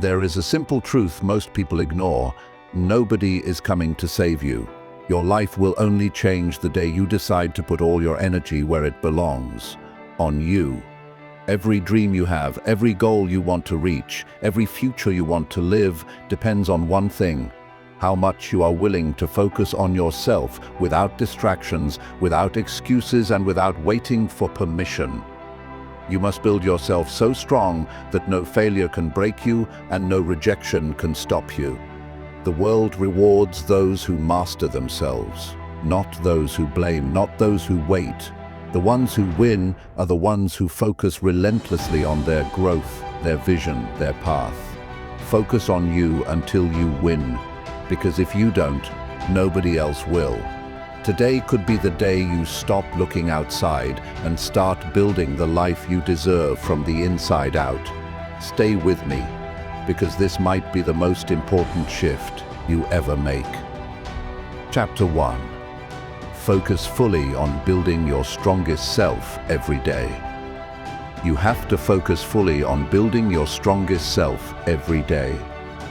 There is a simple truth most people ignore. Nobody is coming to save you. Your life will only change the day you decide to put all your energy where it belongs, on you. Every dream you have, every goal you want to reach, every future you want to live depends on one thing: how much you are willing to focus on yourself without distractions, without excuses, and without waiting for permission. You must build yourself so strong that no failure can break you and no rejection can stop you. The world rewards those who master themselves, not those who blame, not those who wait. The ones who win are the ones who focus relentlessly on their growth, their vision, their path. Focus on you until you win, because if you don't, nobody else will. Today could be the day you stop looking outside and start building the life you deserve from the inside out. Stay with me, because this might be the most important shift you ever make. Chapter 1. Focus fully on building your strongest self every day. You have to focus fully on building your strongest self every day.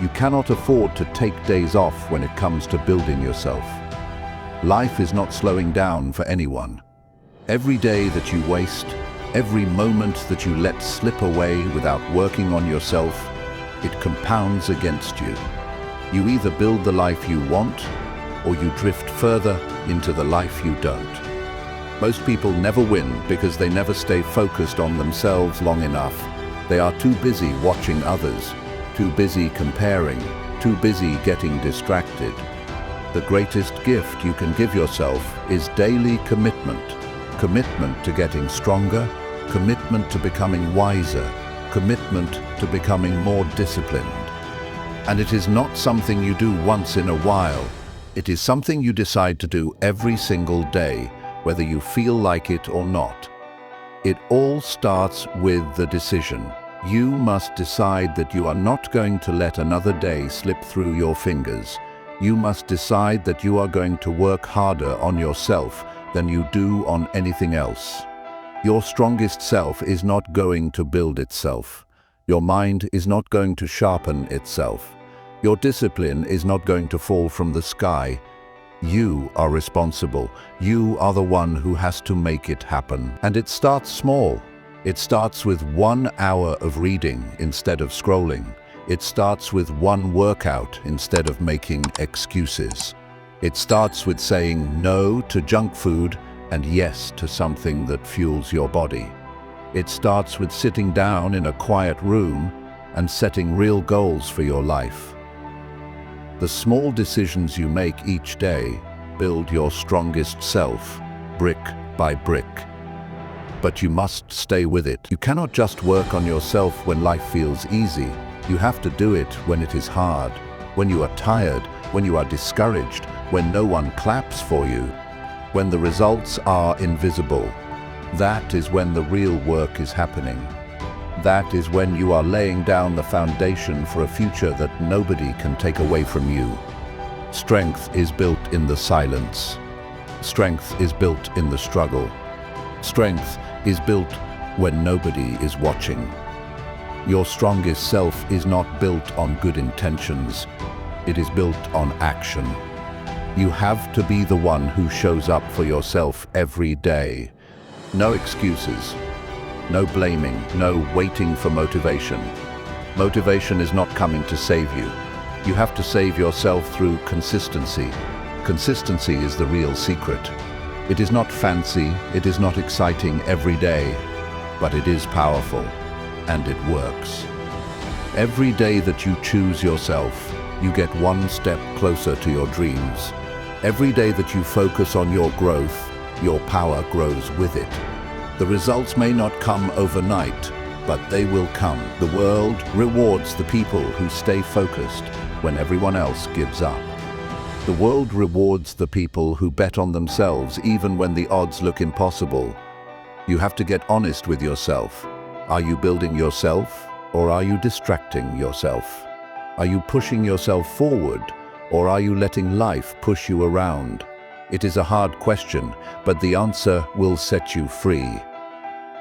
You cannot afford to take days off when it comes to building yourself. Life is not slowing down for anyone. Every day that you waste, every moment that you let slip away without working on yourself, it compounds against you. You either build the life you want, or you drift further into the life you don't. Most people never win because they never stay focused on themselves long enough. They are too busy watching others, too busy comparing, too busy getting distracted. The greatest gift you can give yourself is daily commitment. Commitment to getting stronger, commitment to becoming wiser, commitment to becoming more disciplined. And it is not something you do once in a while. It is something you decide to do every single day, whether you feel like it or not. It all starts with the decision. You must decide that you are not going to let another day slip through your fingers. You must decide that you are going to work harder on yourself than you do on anything else. Your strongest self is not going to build itself. Your mind is not going to sharpen itself. Your discipline is not going to fall from the sky. You are responsible. You are the one who has to make it happen. And it starts small. It starts with 1 hour of reading instead of scrolling. It starts with one workout instead of making excuses. It starts with saying no to junk food and yes to something that fuels your body. It starts with sitting down in a quiet room and setting real goals for your life. The small decisions you make each day build your strongest self, brick by brick. But you must stay with it. You cannot just work on yourself when life feels easy. You have to do it when it is hard, when you are tired, when you are discouraged, when no one claps for you, when the results are invisible. That is when the real work is happening. That is when you are laying down the foundation for a future that nobody can take away from you. Strength is built in the silence. Strength is built in the struggle. Strength is built when nobody is watching. Your strongest self is not built on good intentions. It is built on action. You have to be the one who shows up for yourself every day. No excuses. No blaming, no waiting for motivation. Motivation is not coming to save you. You have to save yourself through consistency. Consistency is the real secret. It is not fancy, it is not exciting every day, but it is powerful, and it works. Every day that you choose yourself, you get one step closer to your dreams. Every day that you focus on your growth, your power grows with it. The results may not come overnight, but they will come. The world rewards the people who stay focused when everyone else gives up. The world rewards the people who bet on themselves even when the odds look impossible. You have to get honest with yourself. Are you building yourself, or are you distracting yourself? Are you pushing yourself forward, or are you letting life push you around? It is a hard question, but the answer will set you free.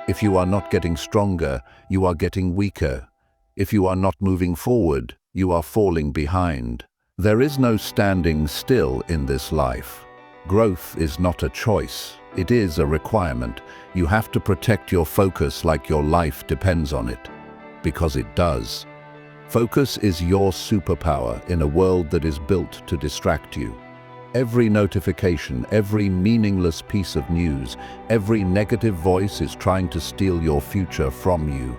If you are not getting stronger, you are getting weaker. If you are not moving forward, you are falling behind. There is no standing still in this life. Growth is not a choice. It is a requirement. You have to protect your focus like your life depends on it. Because it does. Focus is your superpower in a world that is built to distract you. Every notification, every meaningless piece of news, every negative voice is trying to steal your future from you.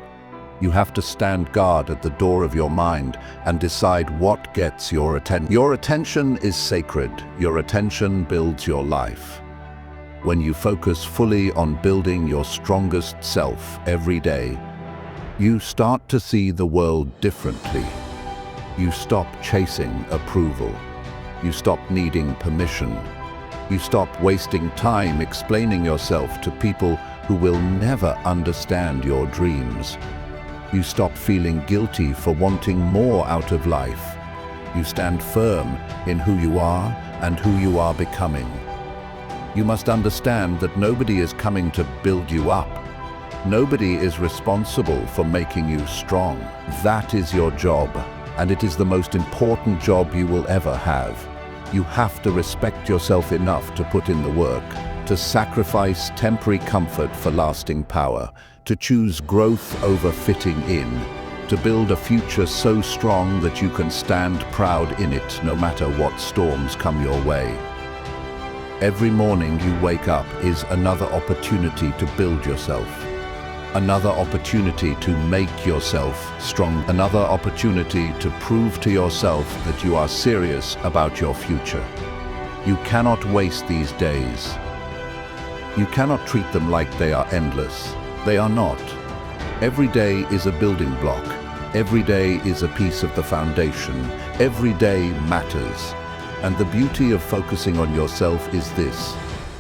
You have to stand guard at the door of your mind and decide what gets your attention. Your attention is sacred. Your attention builds your life. When you focus fully on building your strongest self every day, you start to see the world differently. You stop chasing approval. You stop needing permission. You stop wasting time explaining yourself to people who will never understand your dreams. You stop feeling guilty for wanting more out of life. You stand firm in who you are and who you are becoming. You must understand that nobody is coming to build you up. Nobody is responsible for making you strong. That is your job, and it is the most important job you will ever have. You have to respect yourself enough to put in the work, to sacrifice temporary comfort for lasting power, to choose growth over fitting in, to build a future so strong that you can stand proud in it no matter what storms come your way. Every morning you wake up is another opportunity to build yourself. Another opportunity to make yourself strong. Another opportunity to prove to yourself that you are serious about your future. You cannot waste these days. You cannot treat them like they are endless. They are not. Every day is a building block. Every day is a piece of the foundation. Every day matters. And the beauty of focusing on yourself is this.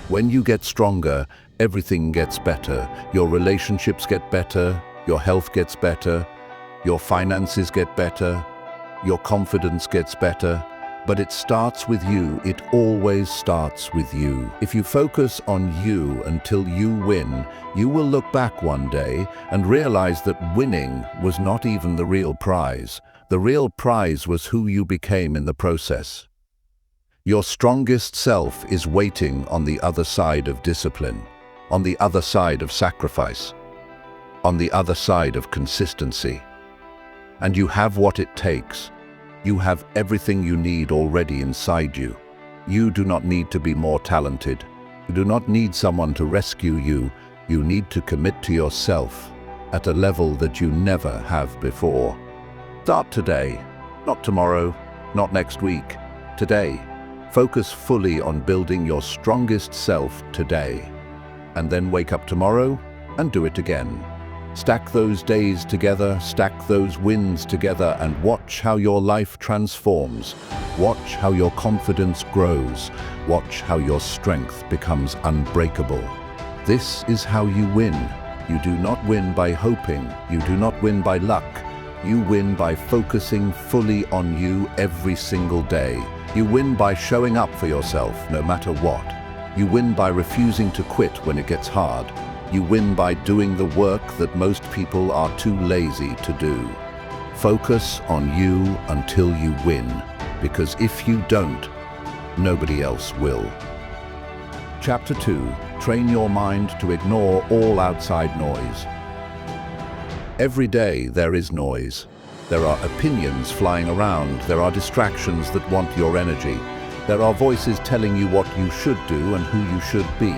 When you get stronger, everything gets better. Your relationships get better. Your health gets better. Your finances get better. Your confidence gets better. But it starts with you. It always starts with you. If you focus on you until you win, you will look back one day and realize that winning was not even the real prize. The real prize was who you became in the process. Your strongest self is waiting on the other side of discipline, on the other side of sacrifice, on the other side of consistency. And you have what it takes. You have everything you need already inside you. You do not need to be more talented. You do not need someone to rescue you. You need to commit to yourself at a level that you never have before. Start today, not tomorrow, not next week, today. Focus fully on building your strongest self today. And then wake up tomorrow and do it again. Stack those days together, stack those wins together, and watch how your life transforms. Watch how your confidence grows. Watch how your strength becomes unbreakable. This is how you win. You do not win by hoping. You do not win by luck. You win by focusing fully on you every single day. You win by showing up for yourself no matter what. You win by refusing to quit when it gets hard. You win by doing the work that most people are too lazy to do. Focus on you until you win, because if you don't, nobody else will. Chapter 2. Train your mind to ignore all outside noise. Every day there is noise. There are opinions flying around. There are distractions that want your energy. There are voices telling you what you should do and who you should be.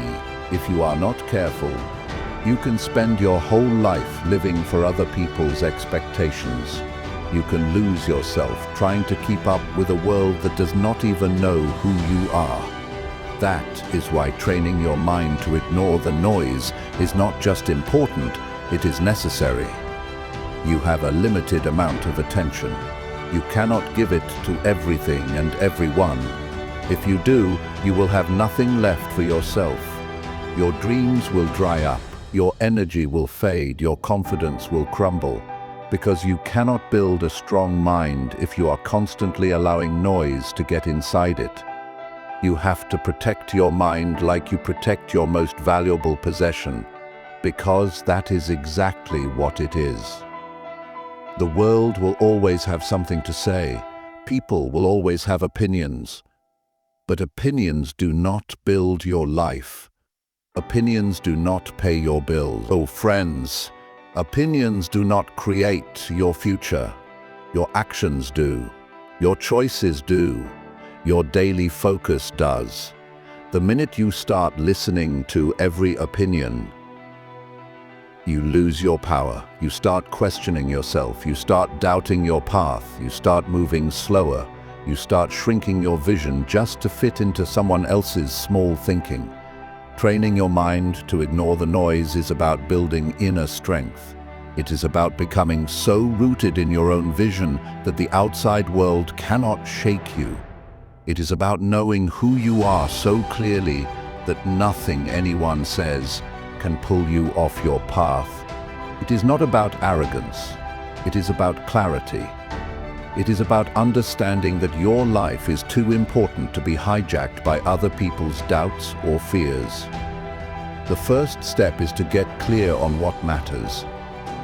If you are not careful, you can spend your whole life living for other people's expectations. You can lose yourself trying to keep up with a world that does not even know who you are. That is why training your mind to ignore the noise is not just important, it is necessary. You have a limited amount of attention. You cannot give it to everything and everyone. If you do, you will have nothing left for yourself. Your dreams will dry up, your energy will fade, your confidence will crumble, because you cannot build a strong mind if you are constantly allowing noise to get inside it. You have to protect your mind like you protect your most valuable possession, because that is exactly what it is. The world will always have something to say. People will always have opinions. But opinions do not build your life. Opinions do not pay your bills. Oh, friends, opinions do not create your future. Your actions do. Your choices do. Your daily focus does. The minute you start listening to every opinion, you lose your power. You start questioning yourself. You start doubting your path. You start moving slower. You start shrinking your vision just to fit into someone else's small thinking. Training your mind to ignore the noise is about building inner strength. It is about becoming so rooted in your own vision that the outside world cannot shake you. It is about knowing who you are so clearly that nothing anyone says can pull you off your path. It is not about arrogance. It is about clarity. It is about understanding that your life is too important to be hijacked by other people's doubts or fears. The first step is to get clear on what matters.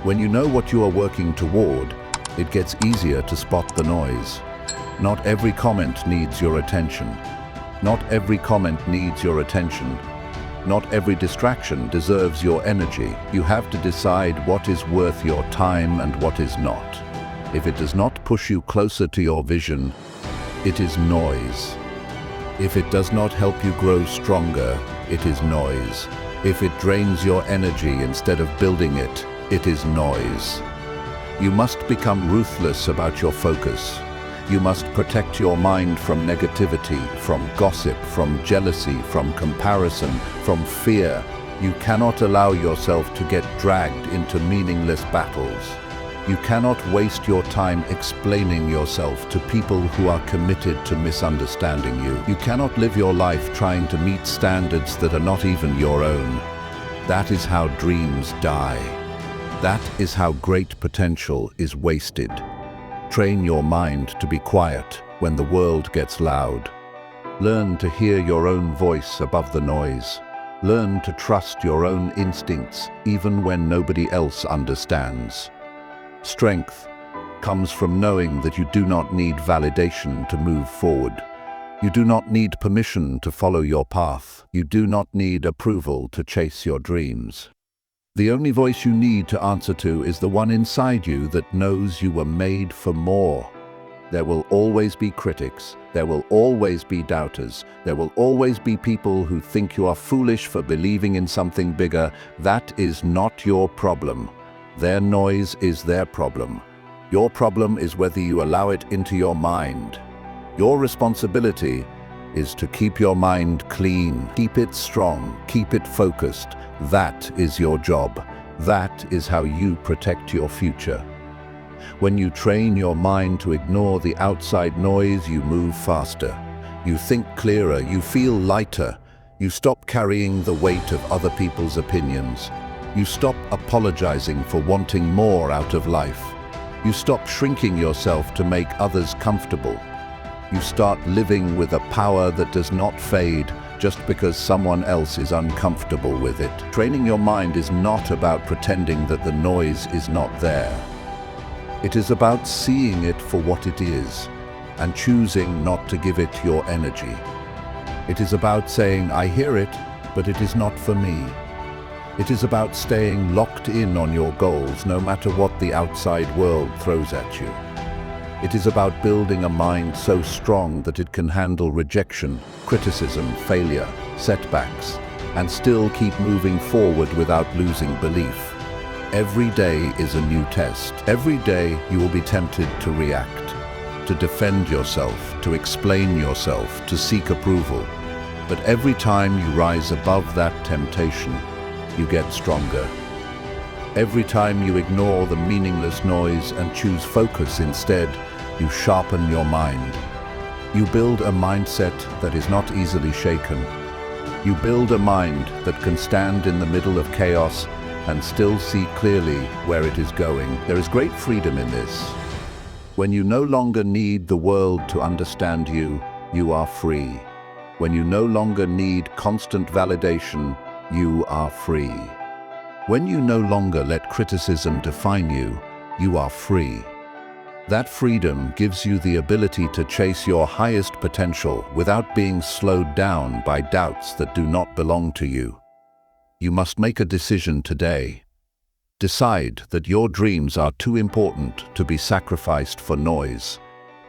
When you know what you are working toward, it gets easier to spot the noise. Not every comment needs your attention. Not every comment needs your attention. Not every distraction deserves your energy. You have to decide what is worth your time and what is not. If it does not push you closer to your vision, it is noise. If it does not help you grow stronger, it is noise. If it drains your energy instead of building it, it is noise. You must become ruthless about your focus. You must protect your mind from negativity, from gossip, from jealousy, from comparison, from fear. You cannot allow yourself to get dragged into meaningless battles. You cannot waste your time explaining yourself to people who are committed to misunderstanding you. You cannot live your life trying to meet standards that are not even your own. That is how dreams die. That is how great potential is wasted. Train your mind to be quiet when the world gets loud. Learn to hear your own voice above the noise. Learn to trust your own instincts even when nobody else understands. Strength comes from knowing that you do not need validation to move forward. You do not need permission to follow your path. You do not need approval to chase your dreams. The only voice you need to answer to is the one inside you that knows you were made for more. There will always be critics. There will always be doubters. There will always be people who think you are foolish for believing in something bigger. That is not your problem. Their noise is their problem. Your problem is whether you allow it into your mind. Your responsibility is to keep your mind clean, keep it strong, keep it focused. That is your job. That is how you protect your future. When you train your mind to ignore the outside noise, you move faster. You think clearer, you feel lighter. You stop carrying the weight of other people's opinions. You stop apologizing for wanting more out of life. You stop shrinking yourself to make others comfortable. You start living with a power that does not fade just because someone else is uncomfortable with it. Training your mind is not about pretending that the noise is not there. It is about seeing it for what it is and choosing not to give it your energy. It is about saying, I hear it, but it is not for me. It is about staying locked in on your goals no matter what the outside world throws at you. It is about building a mind so strong that it can handle rejection, criticism, failure, setbacks, and still keep moving forward without losing belief. Every day is a new test. Every day you will be tempted to react, to defend yourself, to explain yourself, to seek approval. But every time you rise above that temptation, you get stronger. Every time you ignore the meaningless noise and choose focus instead, you sharpen your mind. You build a mindset that is not easily shaken. You build a mind that can stand in the middle of chaos and still see clearly where it is going. There is great freedom in this. When you no longer need the world to understand you, you are free. When you no longer need constant validation, you are free. When you no longer let criticism define you, you are free. That freedom gives you the ability to chase your highest potential without being slowed down by doubts that do not belong to you. You must make a decision today. Decide that your dreams are too important to be sacrificed for noise.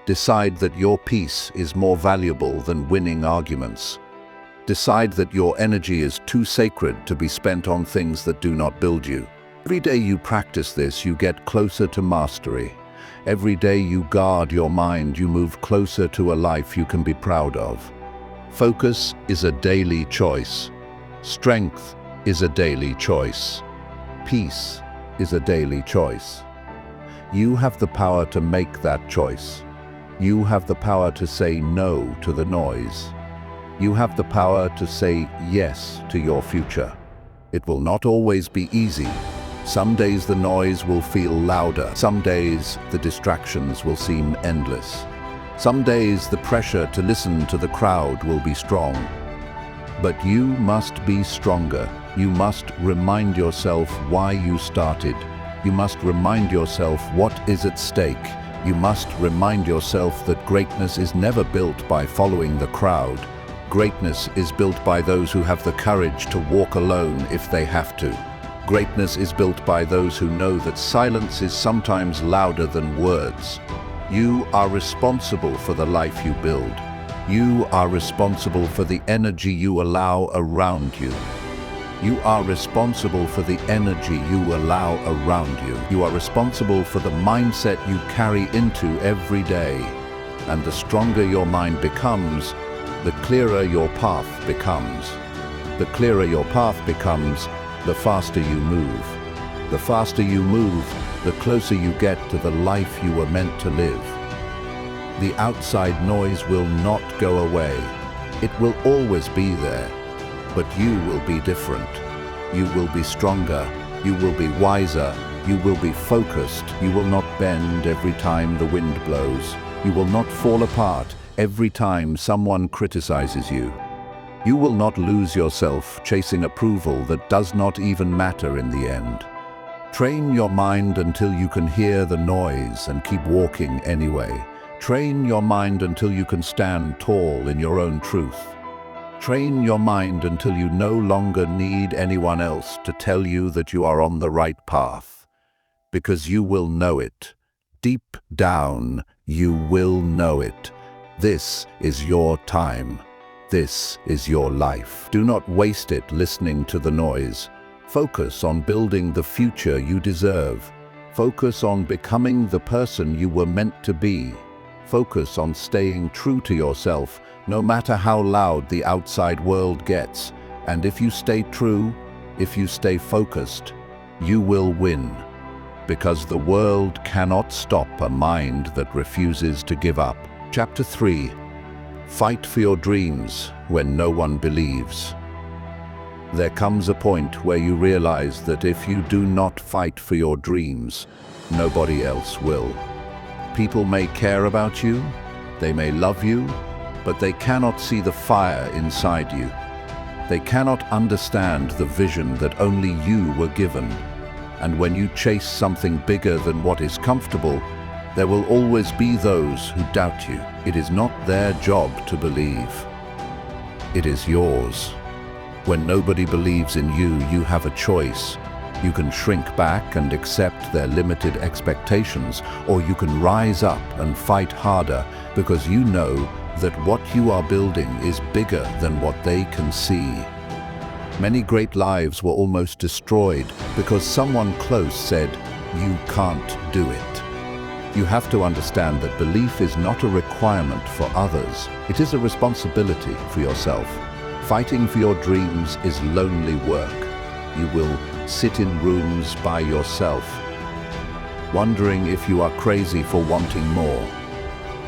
Decide that your peace is more valuable than winning arguments. Decide that your energy is too sacred to be spent on things that do not build you. Every day you practice this, you get closer to mastery. Every day you guard your mind, you move closer to a life you can be proud of. Focus is a daily choice. Strength is a daily choice. Peace is a daily choice. You have the power to make that choice. You have the power to say no to the noise. You have the power to say yes to your future. It will not always be easy. Some days the noise will feel louder. Some days the distractions will seem endless. Some days the pressure to listen to the crowd will be strong. But you must be stronger. You must remind yourself why you started. You must remind yourself what is at stake. You must remind yourself that greatness is never built by following the crowd. Greatness is built by those who have the courage to walk alone if they have to. Greatness is built by those who know that silence is sometimes louder than words. You are responsible for the life you build. You are responsible for the energy you allow around you. You are responsible for the energy you allow around you. You are responsible for the mindset you carry into every day. And the stronger your mind becomes, the clearer your path becomes. The clearer your path becomes, the faster you move. The faster you move, the closer you get to the life you were meant to live. The outside noise will not go away. It will always be there, but you will be different. You will be stronger. You will be wiser. You will be focused. You will not bend every time the wind blows. You will not fall apart every time someone criticizes you. You will not lose yourself chasing approval that does not even matter in the end. Train your mind until you can hear the noise and keep walking anyway. Train your mind until you can stand tall in your own truth. Train your mind until you no longer need anyone else to tell you that you are on the right path. Because you will know it. Deep down, you will know it. This is your time. This is your life. Do not waste it listening to the noise. Focus on building the future you deserve. Focus on becoming the person you were meant to be. Focus on staying true to yourself, no matter how loud the outside world gets. And if you stay true, if you stay focused, you will win. Because the world cannot stop a mind that refuses to give up. Chapter 3. Fight for your dreams when no one believes. There comes a point where you realize that if you do not fight for your dreams, nobody else will. People may care about you, they may love you, but they cannot see the fire inside you. They cannot understand the vision that only you were given. And when you chase something bigger than what is comfortable, there will always be those who doubt you. It is not their job to believe. It is yours. When nobody believes in you, you have a choice. You can shrink back and accept their limited expectations, or you can rise up and fight harder because you know that what you are building is bigger than what they can see. Many great lives were almost destroyed because someone close said, "You can't do it." You have to understand that belief is not a requirement for others. It is a responsibility for yourself. Fighting for your dreams is lonely work. You will sit in rooms by yourself, wondering if you are crazy for wanting more.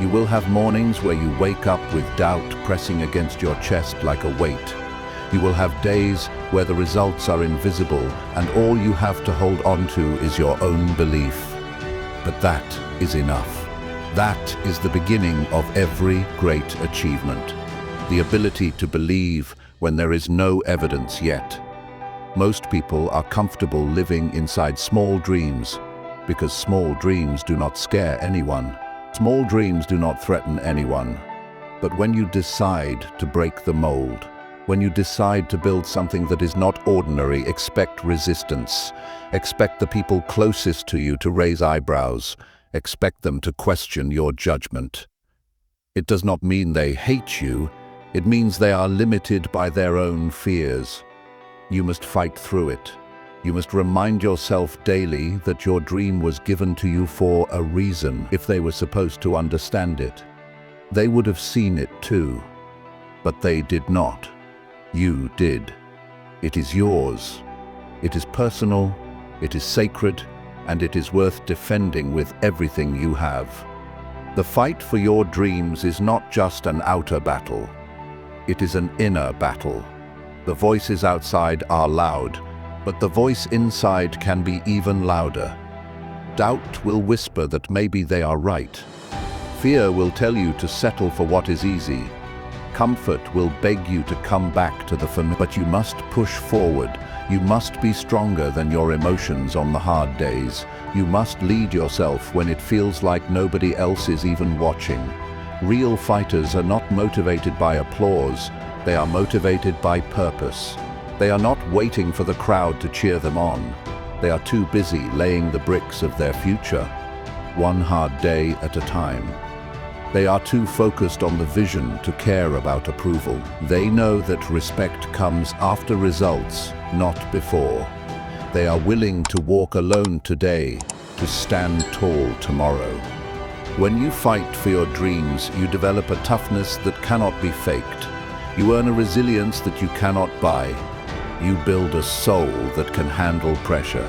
You will have mornings where you wake up with doubt pressing against your chest like a weight. You will have days where the results are invisible and all you have to hold on to is your own belief. But that is enough. That is the beginning of every great achievement. The ability to believe when there is no evidence yet. Most people are comfortable living inside small dreams. because small dreams do not scare anyone. Small dreams do not threaten anyone. But when you decide to break the mold, when you decide to build something that is not ordinary, expect resistance. Expect the people closest to you to raise eyebrows. Expect them to question your judgment. It does not mean they hate you. It means they are limited by their own fears. You must fight through it. You must remind yourself daily that your dream was given to you for a reason. If they were supposed to understand it, they would have seen it too. But they did not. You did. It is yours. It is personal, it is sacred, and it is worth defending with everything you have. The fight for your dreams is not just an outer battle. It is an inner battle. The voices outside are loud, but the voice inside can be even louder. Doubt will whisper that maybe they are right. Fear will tell you to settle for what is easy. Comfort will beg you to come back to the familiar. But you must push forward. You must be stronger than your emotions on the hard days. You must lead yourself when it feels like nobody else is even watching. Real fighters are not motivated by applause. They are motivated by purpose. They are not waiting for the crowd to cheer them on. They are too busy laying the bricks of their future, one hard day at a time. They are too focused on the vision to care about approval. They know that respect comes after results, not before. They are willing to walk alone today, to stand tall tomorrow. When you fight for your dreams, you develop a toughness that cannot be faked. You earn a resilience that you cannot buy. You build a soul that can handle pressure.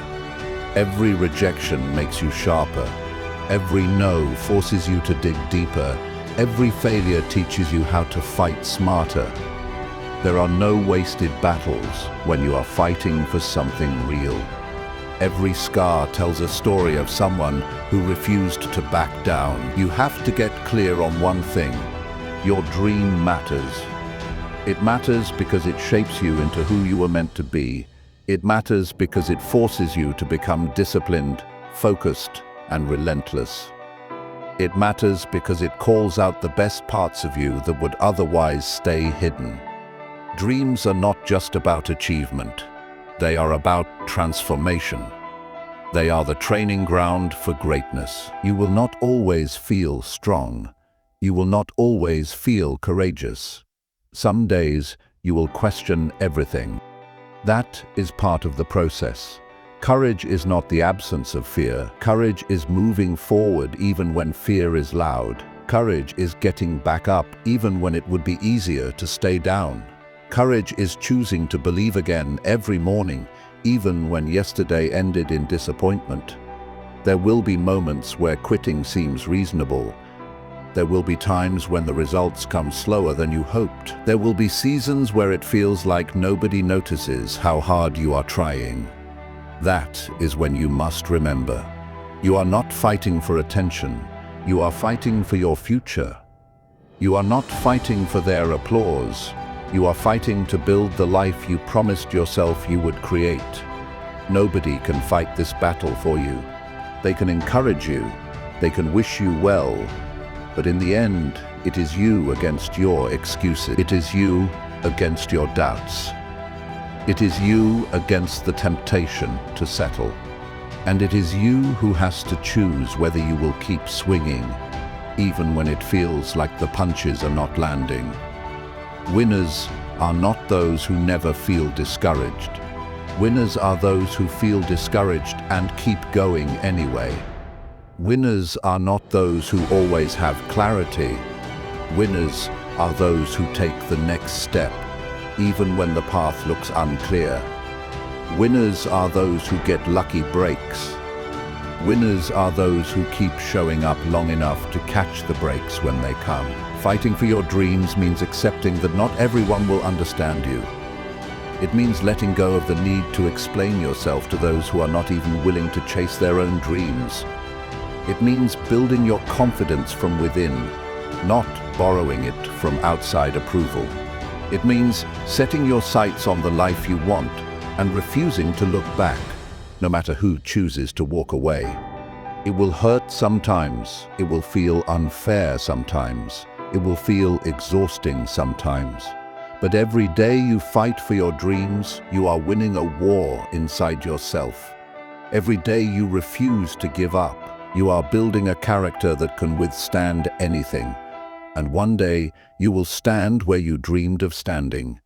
Every rejection makes you sharper. Every no forces you to dig deeper. Every failure teaches you how to fight smarter. There are no wasted battles when you are fighting for something real. Every scar tells a story of someone who refused to back down. You have to get clear on one thing. Your dream matters. It matters because it shapes you into who you were meant to be. It matters because it forces you to become disciplined, focused, and relentless. It matters because it calls out the best parts of you that would otherwise stay hidden. Dreams are not just about achievement. They are about transformation. They are the training ground for greatness. You will not always feel strong. You will not always feel courageous. Some days you will question everything. That is part of the process. Courage is not the absence of fear. Courage is moving forward even when fear is loud. Courage is getting back up even when it would be easier to stay down. Courage is choosing to believe again every morning, even when yesterday ended in disappointment. There will be moments where quitting seems reasonable. There will be times when the results come slower than you hoped. There will be seasons where it feels like nobody notices how hard you are trying. That is when you must remember. You are not fighting for attention. You are fighting for your future. You are not fighting for their applause. You are fighting to build the life you promised yourself you would create. Nobody can fight this battle for you. They can encourage you. They can wish you well. But in the end, it is you against your excuses. It is you against your doubts. It is you against the temptation to settle. And it is you who has to choose whether you will keep swinging, even when it feels like the punches are not landing. Winners are not those who never feel discouraged. Winners are those who feel discouraged and keep going anyway. Winners are not those who always have clarity. Winners are those who take the next step, even when the path looks unclear. Winners are those who get lucky breaks. Winners are those who keep showing up long enough to catch the breaks when they come. Fighting for your dreams means accepting that not everyone will understand you. It means letting go of the need to explain yourself to those who are not even willing to chase their own dreams. It means building your confidence from within, not borrowing it from outside approval. It means setting your sights on the life you want and refusing to look back, no matter who chooses to walk away. It will hurt sometimes. It will feel unfair sometimes. It will feel exhausting sometimes. But every day you fight for your dreams, you are winning a war inside yourself. Every day you refuse to give up, you are building a character that can withstand anything. And one day you will stand where you dreamed of standing.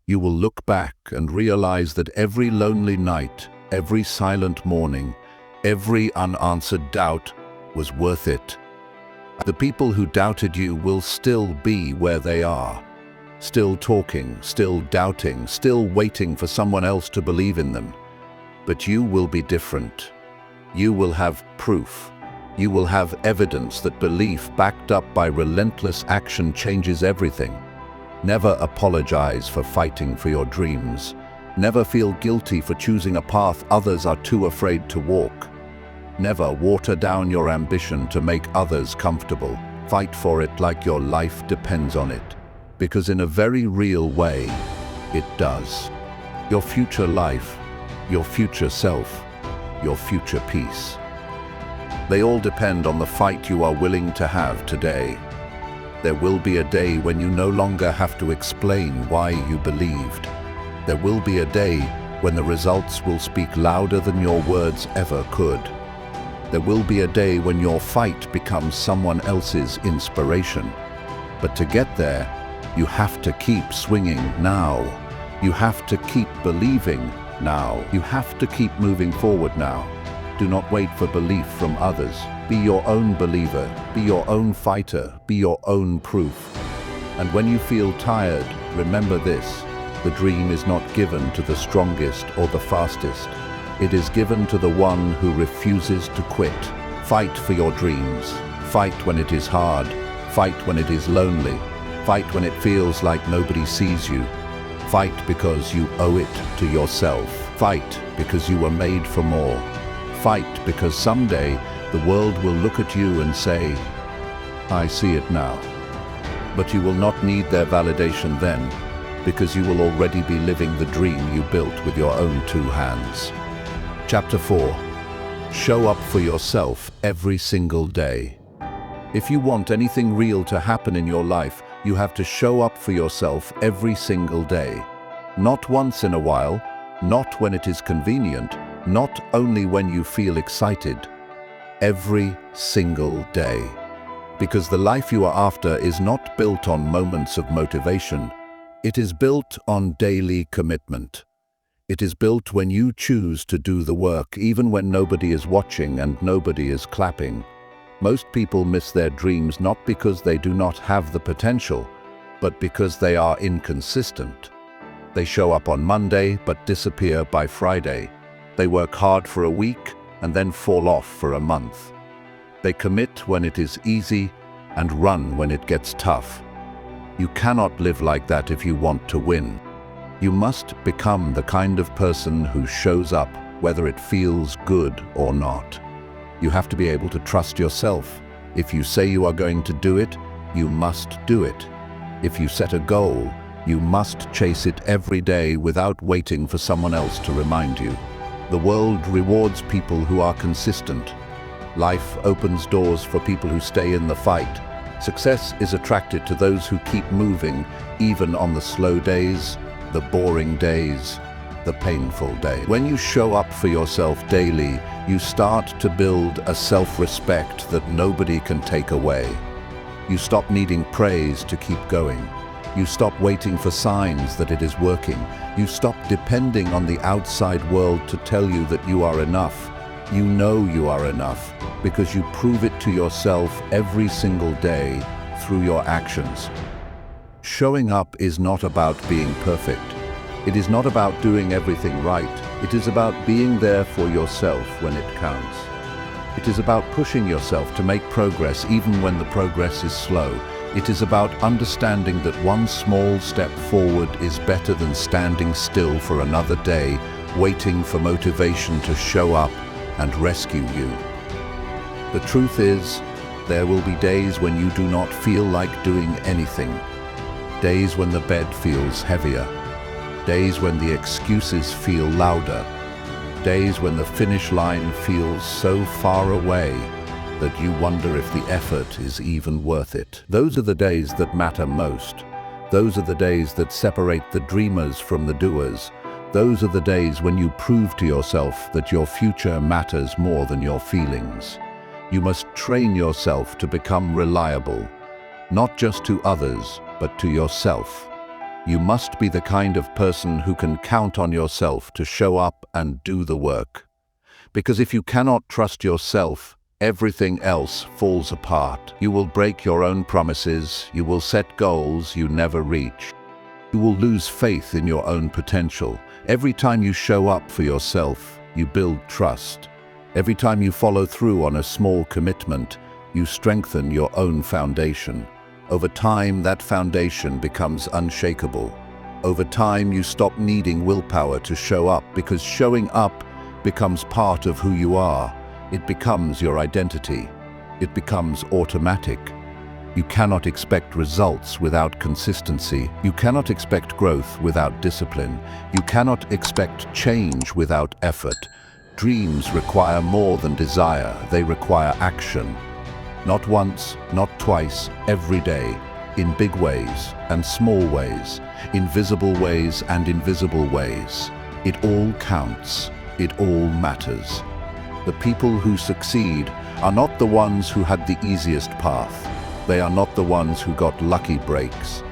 You will look back and realize that every lonely night, every silent morning, every unanswered doubt was worth it. The people who doubted you will still be where they are. Still talking, still doubting, still waiting for someone else to believe in them. But you will be different. You will have proof. You will have evidence that belief backed up by relentless action changes everything. Never apologize for fighting for your dreams. Never feel guilty for choosing a path others are too afraid to walk. Never water down your ambition to make others comfortable. Fight for it like your life depends on it. Because in a very real way, it does. Your future life, your future self, your future peace. They all depend on the fight you are willing to have today. There will be a day when you no longer have to explain why you believed. There will be a day when the results will speak louder than your words ever could. There will be a day when your fight becomes someone else's inspiration. But to get there, you have to keep swinging now. You have to keep believing now. You have to keep moving forward now. Do not wait for belief from others. Be your own believer. Be your own fighter. Be your own proof. And when you feel tired, remember this. The dream is not given to the strongest or the fastest. It is given to the one who refuses to quit. Fight for your dreams. Fight when it is hard. Fight when it is lonely. Fight when it feels like nobody sees you. Fight because you owe it to yourself. Fight because you were made for more. Fight because someday the world will look at you and say, I see it now. But you will not need their validation then, because you will already be living the dream you built with your own 2 hands. Chapter 4. Show up for yourself every single day. If you want anything real to happen in your life, you have to show up for yourself every single day. Not once in a while, not when it is convenient, not only when you feel excited. Every single day. Because the life you are after is not built on moments of motivation. It is built on daily commitment. It is built when you choose to do the work, even when nobody is watching and nobody is clapping. Most people miss their dreams not because they do not have the potential, but because they are inconsistent. They show up on Monday but disappear by Friday. They work hard for a week and then fall off for a month. They commit when it is easy and run when it gets tough. You cannot live like that if you want to win. You must become the kind of person who shows up whether it feels good or not. You have to be able to trust yourself. If you say you are going to do it, you must do it. If you set a goal, you must chase it every day without waiting for someone else to remind you. The world rewards people who are consistent. Life opens doors for people who stay in the fight. Success is attracted to those who keep moving, even on the slow days, the boring days, the painful days. When you show up for yourself daily, you start to build a self-respect that nobody can take away. You stop needing praise to keep going. You stop waiting for signs that it is working. You stop depending on the outside world to tell you that you are enough. You know you are enough because you prove it to yourself every single day through your actions. Showing up is not about being perfect. It is not about doing everything right. It is about being there for yourself when it counts. It is about pushing yourself to make progress even when the progress is slow. It is about understanding that one small step forward is better than standing still for another day, waiting for motivation to show up and rescue you. The truth is, there will be days when you do not feel like doing anything. Days when the bed feels heavier. Days when the excuses feel louder. Days when the finish line feels so far away that you wonder if the effort is even worth it. Those are the days that matter most. Those are the days that separate the dreamers from the doers. Those are the days when you prove to yourself that your future matters more than your feelings. You must train yourself to become reliable, not just to others, but to yourself. You must be the kind of person who can count on yourself to show up and do the work. Because if you cannot trust yourself, everything else falls apart. You will break your own promises, you will set goals you never reach. You will lose faith in your own potential. Every time you show up for yourself, you build trust. Every time you follow through on a small commitment, you strengthen your own foundation. Over time, that foundation becomes unshakable. Over time, you stop needing willpower to show up because showing up becomes part of who you are. It becomes your identity. It becomes automatic. You cannot expect results without consistency. You cannot expect growth without discipline. You cannot expect change without effort. Dreams require more than desire. They require action. Not once, not twice, every day, in big ways and small ways, in visible ways and invisible ways. It all counts. It all matters. The people who succeed are not the ones who had the easiest path. They are not the ones who got lucky breaks.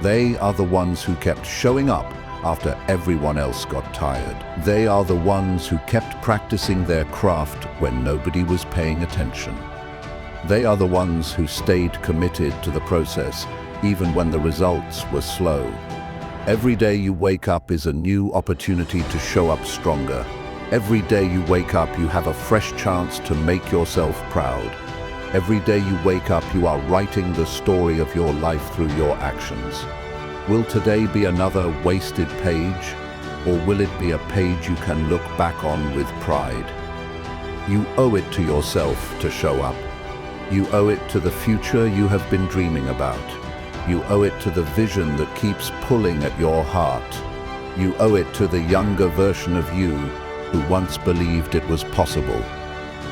They are the ones who kept showing up after everyone else got tired. They are the ones who kept practicing their craft when nobody was paying attention. They are the ones who stayed committed to the process, even when the results were slow. Every day you wake up is a new opportunity to show up stronger. Every day you wake up, you have a fresh chance to make yourself proud. Every day you wake up, you are writing the story of your life through your actions. Will today be another wasted page, or will it be a page you can look back on with pride? You owe it to yourself to show up. You owe it to the future you have been dreaming about. You owe it to the vision that keeps pulling at your heart. You owe it to the younger version of you who once believed it was possible.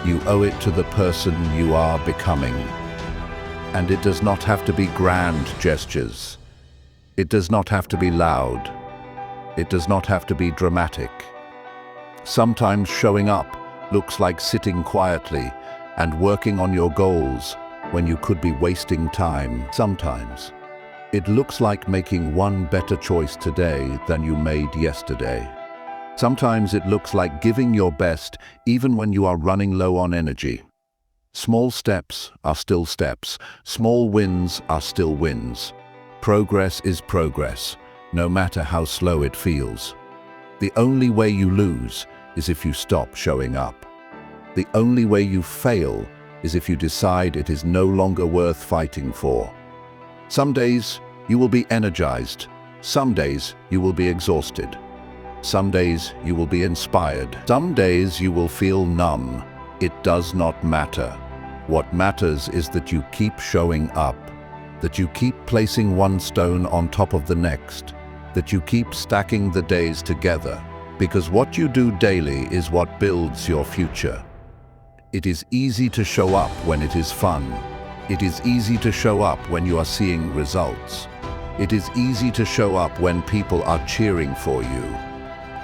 You owe it to the person you are becoming. And it does not have to be grand gestures. It does not have to be loud. It does not have to be dramatic. Sometimes showing up looks like sitting quietly and working on your goals when you could be wasting time. Sometimes it looks like making one better choice today than you made yesterday. Sometimes it looks like giving your best even when you are running low on energy. Small steps are still steps. Small wins are still wins. Progress is progress, no matter how slow it feels. The only way you lose is if you stop showing up. The only way you fail is if you decide it is no longer worth fighting for. Some days you will be energized. Some days you will be exhausted. Some days you will be inspired. Some days you will feel numb. It does not matter. What matters is that you keep showing up, that you keep placing one stone on top of the next, that you keep stacking the days together, because what you do daily is what builds your future. It is easy to show up when it is fun. It is easy to show up when you are seeing results. It is easy to show up when people are cheering for you.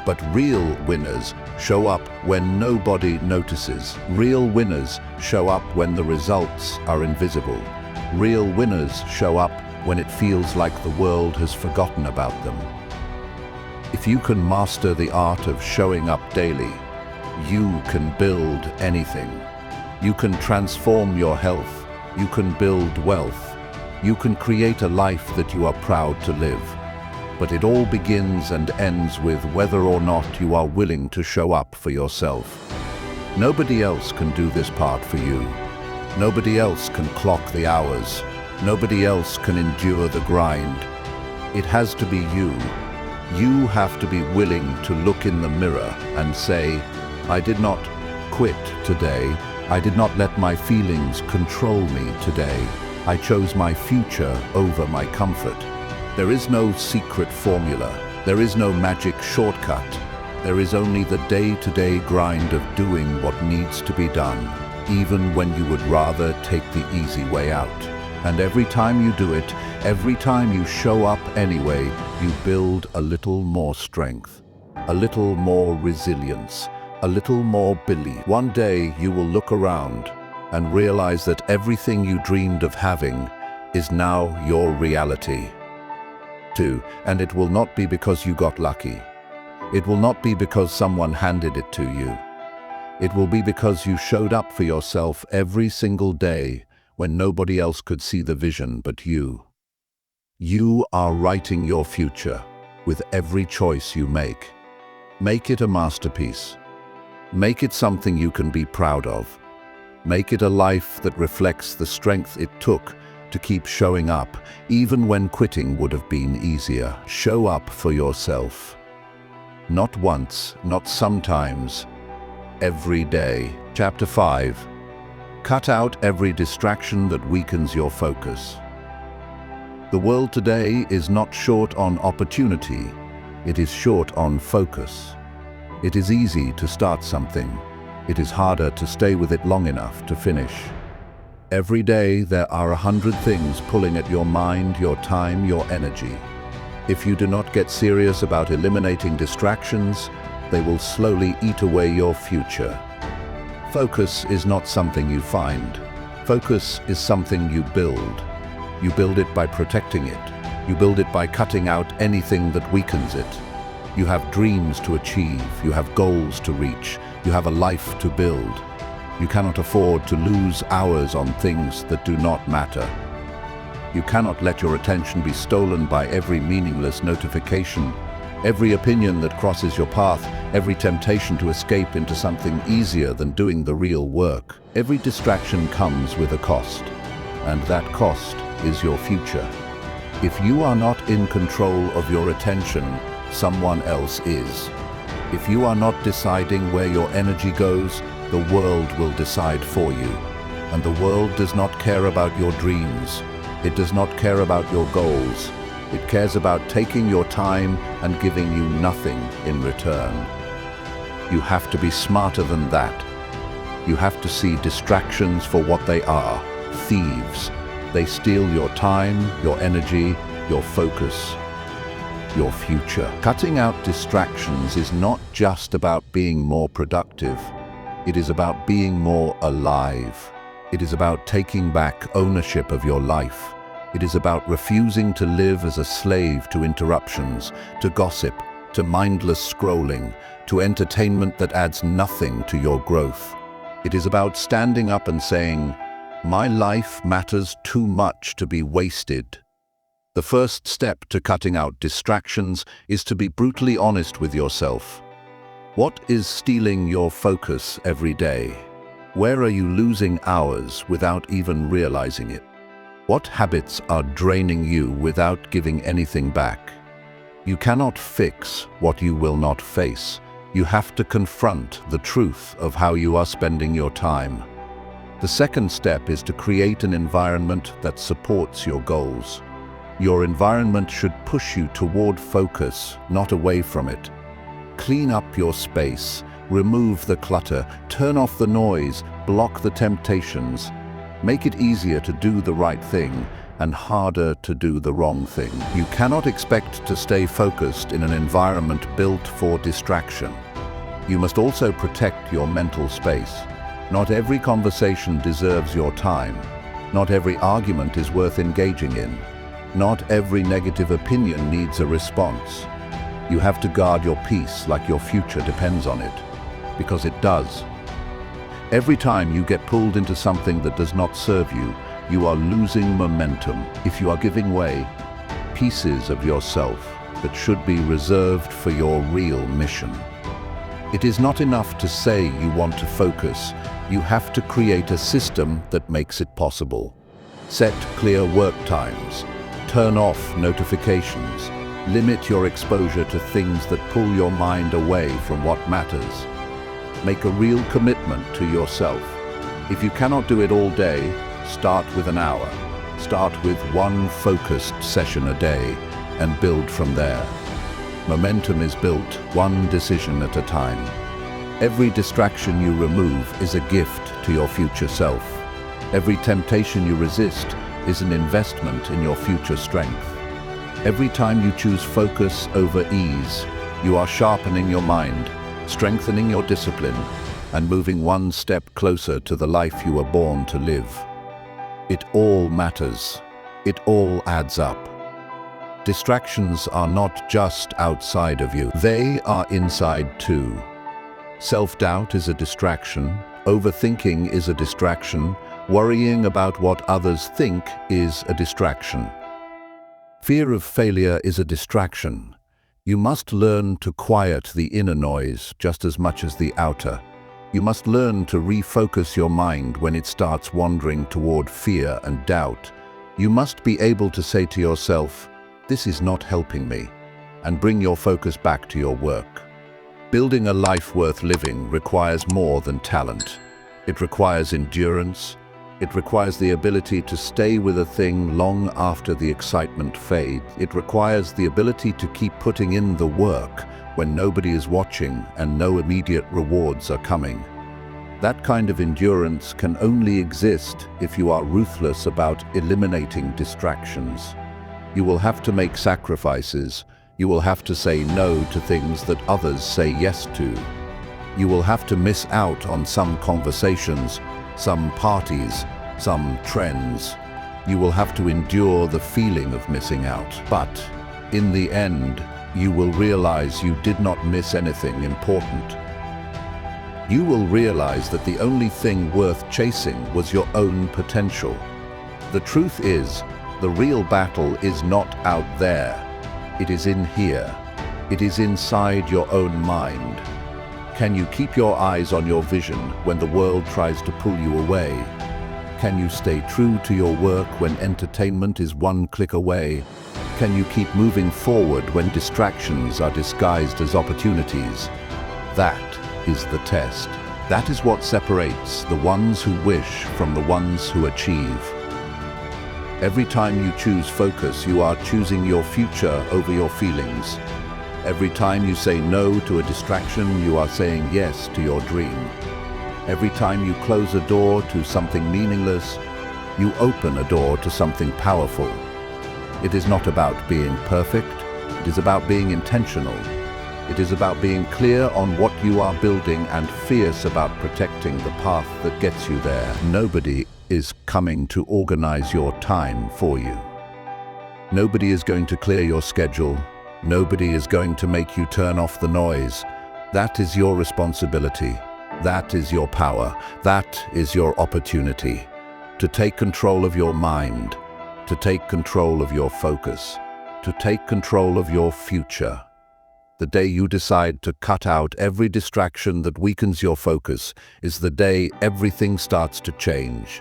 But real winners show up when nobody notices. Real winners show up when the results are invisible. Real winners show up when it feels like the world has forgotten about them. If you can master the art of showing up daily, you can build anything. You can transform your health. You can build wealth. You can create a life that you are proud to live. But it all begins and ends with whether or not you are willing to show up for yourself. Nobody else can do this part for you. Nobody else can clock the hours. Nobody else can endure the grind. It has to be you. You have to be willing to look in the mirror and say, I did not quit today. I did not let my feelings control me today. I chose my future over my comfort. There is no secret formula. There is no magic shortcut. There is only the day-to-day grind of doing what needs to be done, even when you would rather take the easy way out. And every time you do it, every time you show up anyway, you build a little more strength, a little more resilience, a little more belief. One day you will look around and realize that everything you dreamed of having is now your reality. And it will not be because you got lucky. It will not be because someone handed it to you. It will be because you showed up for yourself every single day when nobody else could see the vision but you. You are writing your future with every choice you make. Make it a masterpiece. Make it something you can be proud of. Make it a life that reflects the strength it took to keep showing up, even when quitting would have been easier. Show up for yourself. Not once, not sometimes, every day. Chapter 5. Cut out every distraction that weakens your focus. The world today is not short on opportunity, it is short on focus. It is easy to start something. It is harder to stay with it long enough to finish. Every day there are 100 things pulling at your mind, your time, your energy. If you do not get serious about eliminating distractions, they will slowly eat away your future. Focus is not something you find. Focus is something you build. You build it by protecting it. You build it by cutting out anything that weakens it. You have dreams to achieve. You have goals to reach. You have a life to build. You cannot afford to lose hours on things that do not matter. You cannot let your attention be stolen by every meaningless notification, every opinion that crosses your path, every temptation to escape into something easier than doing the real work. Every distraction comes with a cost, and that cost is your future. If you are not in control of your attention, someone else is. If you are not deciding where your energy goes, the world will decide for you. And the world does not care about your dreams. It does not care about your goals. It cares about taking your time and giving you nothing in return. You have to be smarter than that. You have to see distractions for what they are, thieves. They steal your time, your energy, your focus, your future. Cutting out distractions is not just about being more productive. It is about being more alive. It is about taking back ownership of your life. It is about refusing to live as a slave to interruptions, to gossip, to mindless scrolling, to entertainment that adds nothing to your growth. It is about standing up and saying, "My life matters too much to be wasted." The first step to cutting out distractions is to be brutally honest with yourself. What is stealing your focus every day? Where are you losing hours without even realizing it? What habits are draining you without giving anything back? You cannot fix what you will not face. You have to confront the truth of how you are spending your time. The second step is to create an environment that supports your goals. Your environment should push you toward focus, not away from it. Clean up your space, remove the clutter, turn off the noise, block the temptations. Make it easier to do the right thing and harder to do the wrong thing. You cannot expect to stay focused in an environment built for distraction. You must also protect your mental space. Not every conversation deserves your time. Not every argument is worth engaging in. Not every negative opinion needs a response. You have to guard your peace like your future depends on it, because it does. Every time you get pulled into something that does not serve you, you are losing momentum. If you are giving away pieces of yourself that should be reserved for your real mission. It is not enough to say you want to focus. You have to create a system that makes it possible. Set clear work times. Turn off notifications. Limit your exposure to things that pull your mind away from what matters. Make a real commitment to yourself. If you cannot do it all day, start with an hour. Start with one focused session a day and build from there. Momentum is built one decision at a time. Every distraction you remove is a gift to your future self. Every temptation you resist is an investment in your future strength. Every time you choose focus over ease, you are sharpening your mind, strengthening your discipline, and moving one step closer to the life you were born to live. It all matters. It all adds up. Distractions are not just outside of you, they are inside too. Self-doubt is a distraction, overthinking is a distraction, worrying about what others think is a distraction. Fear of failure is a distraction. You must learn to quiet the inner noise just as much as the outer. You must learn to refocus your mind when it starts wandering toward fear and doubt. You must be able to say to yourself, "This is not helping me," and bring your focus back to your work. Building a life worth living requires more than talent. It requires endurance. It requires the ability to stay with a thing long after the excitement fades. It requires the ability to keep putting in the work when nobody is watching and no immediate rewards are coming. That kind of endurance can only exist if you are ruthless about eliminating distractions. You will have to make sacrifices. You will have to say no to things that others say yes to. You will have to miss out on some conversations, some parties, some trends. You will have to endure the feeling of missing out. But in the end, you will realize you did not miss anything important. You will realize that the only thing worth chasing was your own potential. The truth is, the real battle is not out there. It is in here. It is inside your own mind. Can you keep your eyes on your vision when the world tries to pull you away? Can you stay true to your work when entertainment is one click away? Can you keep moving forward when distractions are disguised as opportunities? That is the test. That is what separates the ones who wish from the ones who achieve. Every time you choose focus, you are choosing your future over your feelings. Every time you say no to a distraction, you are saying yes to your dream. Every time you close a door to something meaningless, you open a door to something powerful. It is not about being perfect. It is about being intentional. It is about being clear on what you are building and fierce about protecting the path that gets you there. Nobody is coming to organize your time for you. Nobody is going to clear your schedule. Nobody is going to make you turn off the noise. That is your responsibility. That is your power. That is your opportunity. To take control of your mind. To take control of your focus. To take control of your future. The day you decide to cut out every distraction that weakens your focus is the day everything starts to change.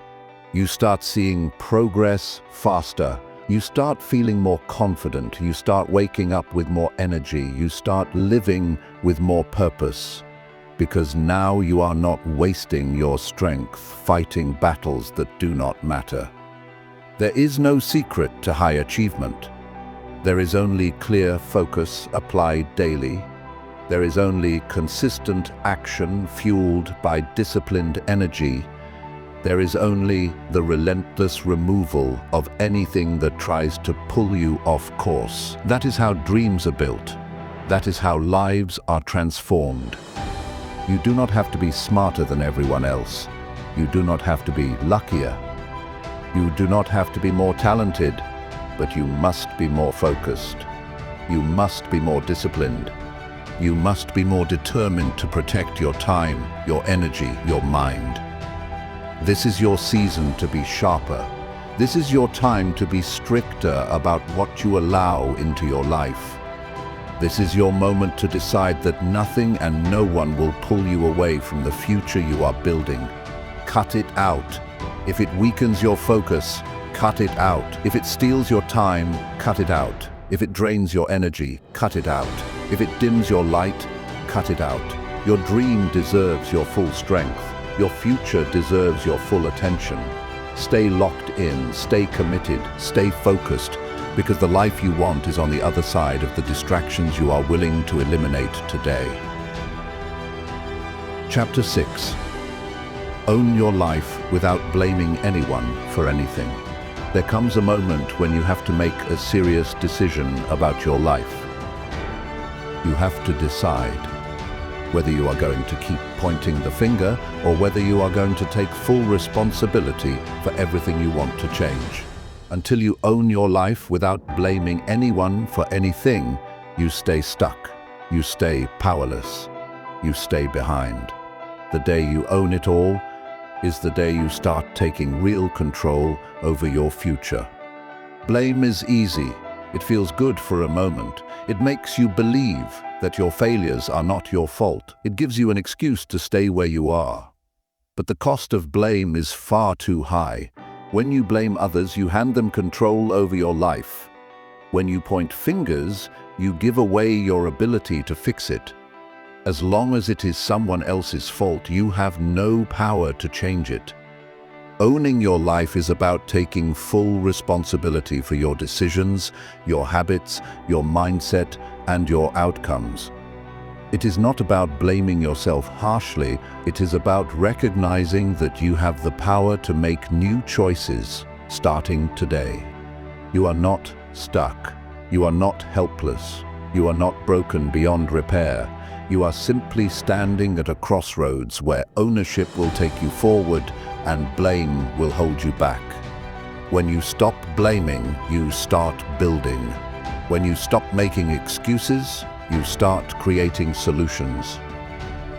You start seeing progress faster. You start feeling more confident. You start waking up with more energy. You start living with more purpose. Because now you are not wasting your strength fighting battles that do not matter. There is no secret to high achievement. There is only clear focus applied daily. There is only consistent action fueled by disciplined energy. There is only the relentless removal of anything that tries to pull you off course. That is how dreams are built. That is how lives are transformed. You do not have to be smarter than everyone else. You do not have to be luckier. You do not have to be more talented, but you must be more focused. You must be more disciplined. You must be more determined to protect your time, your energy, your mind. This is your season to be sharper. This is your time to be stricter about what you allow into your life. This is your moment to decide that nothing and no one will pull you away from the future you are building. Cut it out. If it weakens your focus, cut it out. If it steals your time, cut it out. If it drains your energy, cut it out. If it dims your light, cut it out. Your dream deserves your full strength. Your future deserves your full attention. Stay locked in, stay committed, stay focused, because the life you want is on the other side of the distractions you are willing to eliminate today. Chapter 6. Own your life without blaming anyone for anything. There comes a moment when you have to make a serious decision about your life. You have to decide whether you are going to keep pointing the finger or whether you are going to take full responsibility for everything you want to change. Until you own your life without blaming anyone for anything, you stay stuck, you stay powerless, you stay behind. The day you own it all is the day you start taking real control over your future. Blame is easy. It feels good for a moment. It makes you believe that your failures are not your fault. It gives you an excuse to stay where you are. But the cost of blame is far too high. When you blame others, you hand them control over your life. When you point fingers, you give away your ability to fix it. As long as it is someone else's fault, you have no power to change it. Owning your life is about taking full responsibility for your decisions, your habits, your mindset, and your outcomes. It is not about blaming yourself harshly. It is about recognizing that you have the power to make new choices starting today. You are not stuck. You are not helpless. You are not broken beyond repair. You are simply standing at a crossroads where ownership will take you forward and blame will hold you back. When you stop blaming, you start building. When you stop making excuses, you start creating solutions.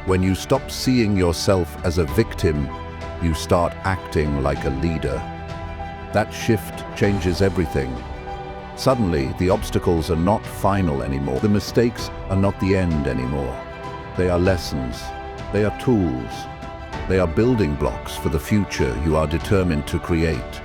When you stop seeing yourself as a victim, you start acting like a leader. That shift changes everything. Suddenly, the obstacles are not final anymore. The mistakes are not the end anymore. They are lessons. They are tools. They are building blocks for the future you are determined to create.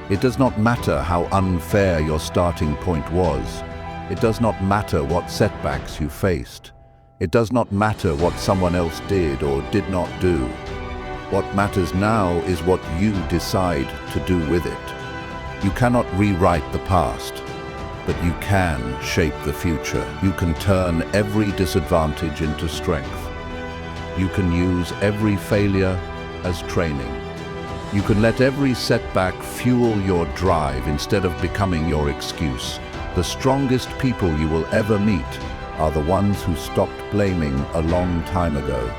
It does not matter how unfair your starting point was. It does not matter what setbacks you faced. It does not matter what someone else did or did not do. What matters now is what you decide to do with it. You cannot rewrite the past, but you can shape the future. You can turn every disadvantage into strength. You can use every failure as training. You can let every setback fuel your drive instead of becoming your excuse. The strongest people you will ever meet are the ones who stopped blaming a long time ago.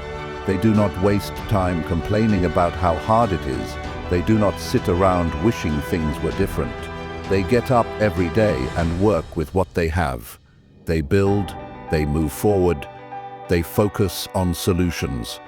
They do not waste time complaining about how hard it is. They do not sit around wishing things were different. They get up every day and work with what they have. They build, they move forward, they focus on solutions.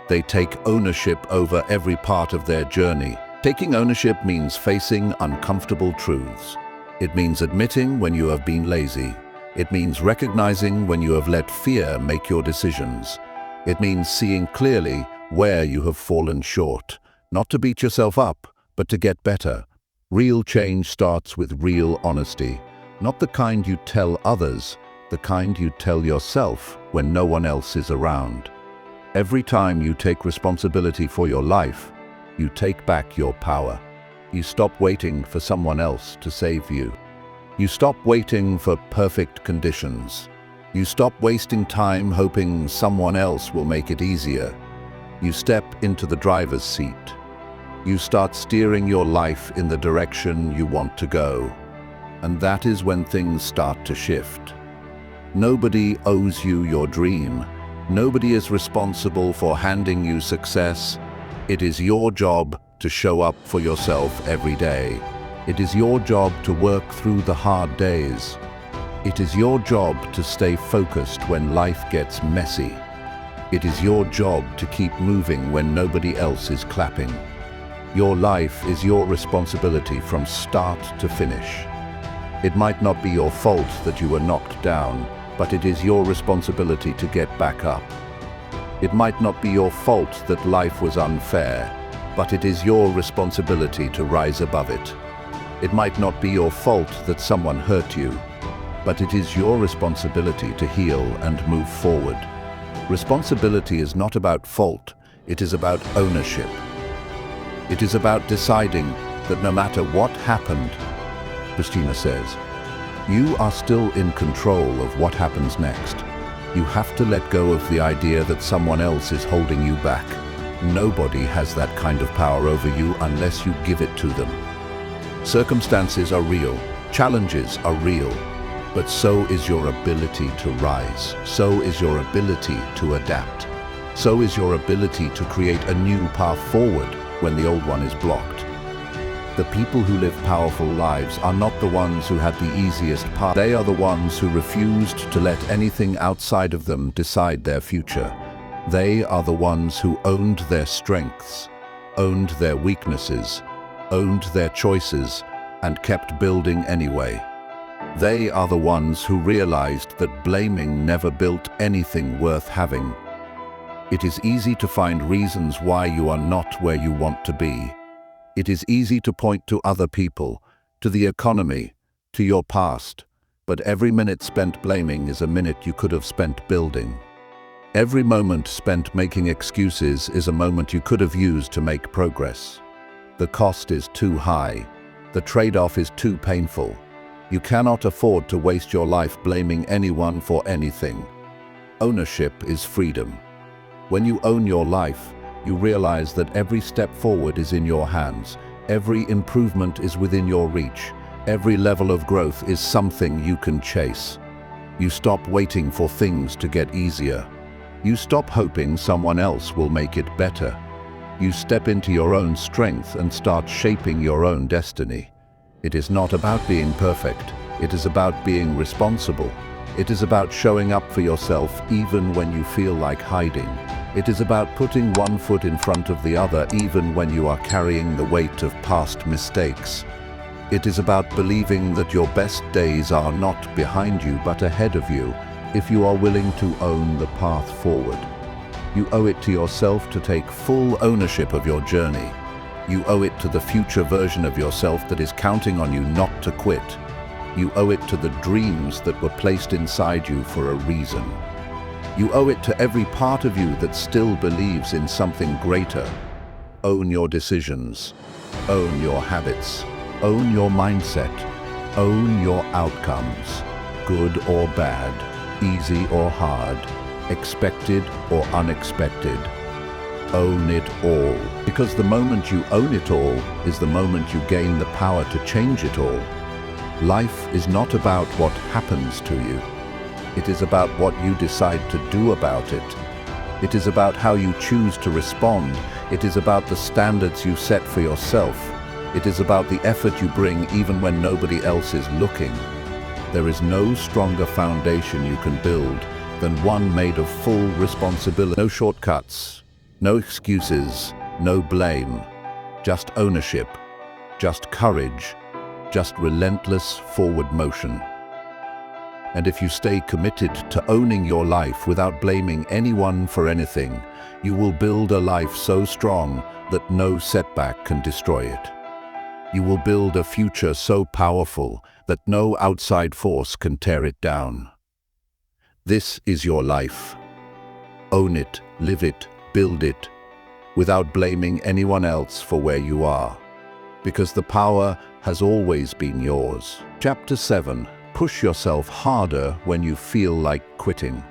They take ownership over every part of their journey. Taking ownership means facing uncomfortable truths. It means admitting when you have been lazy. It means recognizing when you have let fear make your decisions. It means seeing clearly where you have fallen short. Not to beat yourself up, but to get better. Real change starts with real honesty. Not the kind you tell others, the kind you tell yourself when no one else is around. Every time you take responsibility for your life, you take back your power. You stop waiting for someone else to save you. You stop waiting for perfect conditions. You stop wasting time hoping someone else will make it easier. You step into the driver's seat. You start steering your life in the direction you want to go. And that is when things start to shift. Nobody owes you your dream. Nobody is responsible for handing you success. It is your job to show up for yourself every day. It is your job to work through the hard days. It is your job to stay focused when life gets messy. It is your job to keep moving when nobody else is clapping. Your life is your responsibility from start to finish. It might not be your fault that you were knocked down, but it is your responsibility to get back up. It might not be your fault that life was unfair, but it is your responsibility to rise above it. It might not be your fault that someone hurt you, but it is your responsibility to heal and move forward. Responsibility is not about fault, it is about ownership. It is about deciding that no matter what happened, Christina says, You are still in control of what happens next. You have to let go of the idea that someone else is holding you back. Nobody has that kind of power over you unless you give it to them. Circumstances are real, challenges are real, but so is your ability to rise. So is your ability to adapt. So is your ability to create a new path forward when the old one is blocked. The people who live powerful lives are not the ones who had the easiest path. They are the ones who refused to let anything outside of them decide their future. They are the ones who owned their strengths, owned their weaknesses, owned their choices, and kept building anyway. They are the ones who realized that blaming never built anything worth having. It is easy to find reasons why you are not where you want to be. It is easy to point to other people, to the economy, to your past, but every minute spent blaming is a minute you could have spent building. Every moment spent making excuses is a moment you could have used to make progress. The cost is too high. The trade-off is too painful. You cannot afford to waste your life blaming anyone for anything. Ownership is freedom. When you own your life, you realize that every step forward is in your hands. Every improvement is within your reach. Every level of growth is something you can chase. You stop waiting for things to get easier. You stop hoping someone else will make it better. You step into your own strength and start shaping your own destiny. It is not about being perfect. It is about being responsible. It is about showing up for yourself even when you feel like hiding. It is about putting one foot in front of the other even when you are carrying the weight of past mistakes. It is about believing that your best days are not behind you but ahead of you if you are willing to own the path forward. You owe it to yourself to take full ownership of your journey. You owe it to the future version of yourself that is counting on you not to quit. You owe it to the dreams that were placed inside you for a reason. You owe it to every part of you that still believes in something greater. Own your decisions. Own your habits. Own your mindset. Own your outcomes, good or bad, easy or hard, expected or unexpected. Own it all, because the moment you own it all is the moment you gain the power to change it all. Life is not about what happens to you. It is about what you decide to do about it. It is about how you choose to respond. It is about the standards you set for yourself. It is about the effort you bring even when nobody else is looking. There is no stronger foundation you can build than one made of full responsibility. No shortcuts, no excuses, no blame, just ownership, just courage, just relentless forward motion. And if you stay committed to owning your life without blaming anyone for anything, you will build a life so strong that no setback can destroy it. You will build a future so powerful that no outside force can tear it down. This is your life. Own it, live it, build it, without blaming anyone else for where you are, because the power has always been yours. Chapter 7. Push yourself harder when you feel like quitting.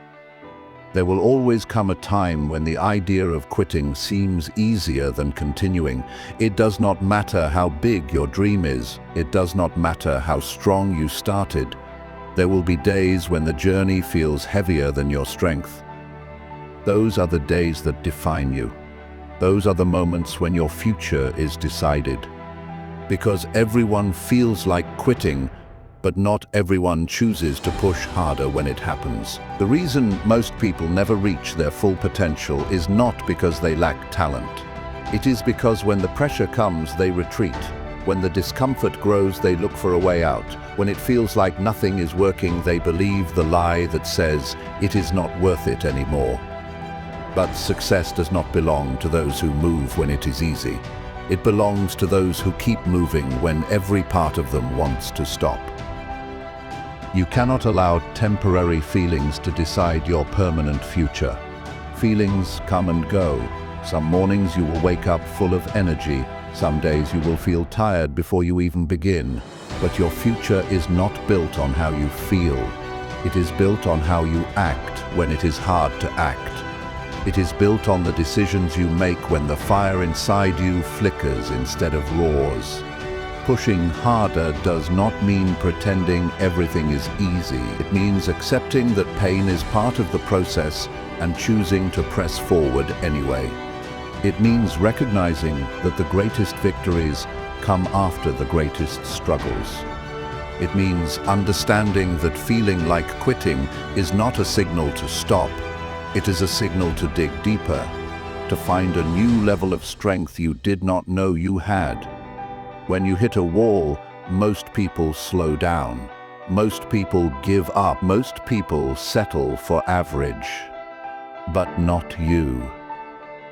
There will always come a time when the idea of quitting seems easier than continuing. It does not matter how big your dream is. It does not matter how strong you started. There will be days when the journey feels heavier than your strength. Those are the days that define you. Those are the moments when your future is decided. Because everyone feels like quitting, but not everyone chooses to push harder when it happens. The reason most people never reach their full potential is not because they lack talent. It is because when the pressure comes, they retreat. When the discomfort grows, they look for a way out. When it feels like nothing is working, they believe the lie that says it is not worth it anymore. But success does not belong to those who move when it is easy. It belongs to those who keep moving when every part of them wants to stop. You cannot allow temporary feelings to decide your permanent future. Feelings come and go. Some mornings you will wake up full of energy. Some days you will feel tired before you even begin. But your future is not built on how you feel. It is built on how you act when it is hard to act. It is built on the decisions you make when the fire inside you flickers instead of roars. Pushing harder does not mean pretending everything is easy. It means accepting that pain is part of the process and choosing to press forward anyway. It means recognizing that the greatest victories come after the greatest struggles. It means understanding that feeling like quitting is not a signal to stop. It is a signal to dig deeper, to find a new level of strength you did not know you had. When you hit a wall, most people slow down. Most people give up. Most people settle for average. But not you.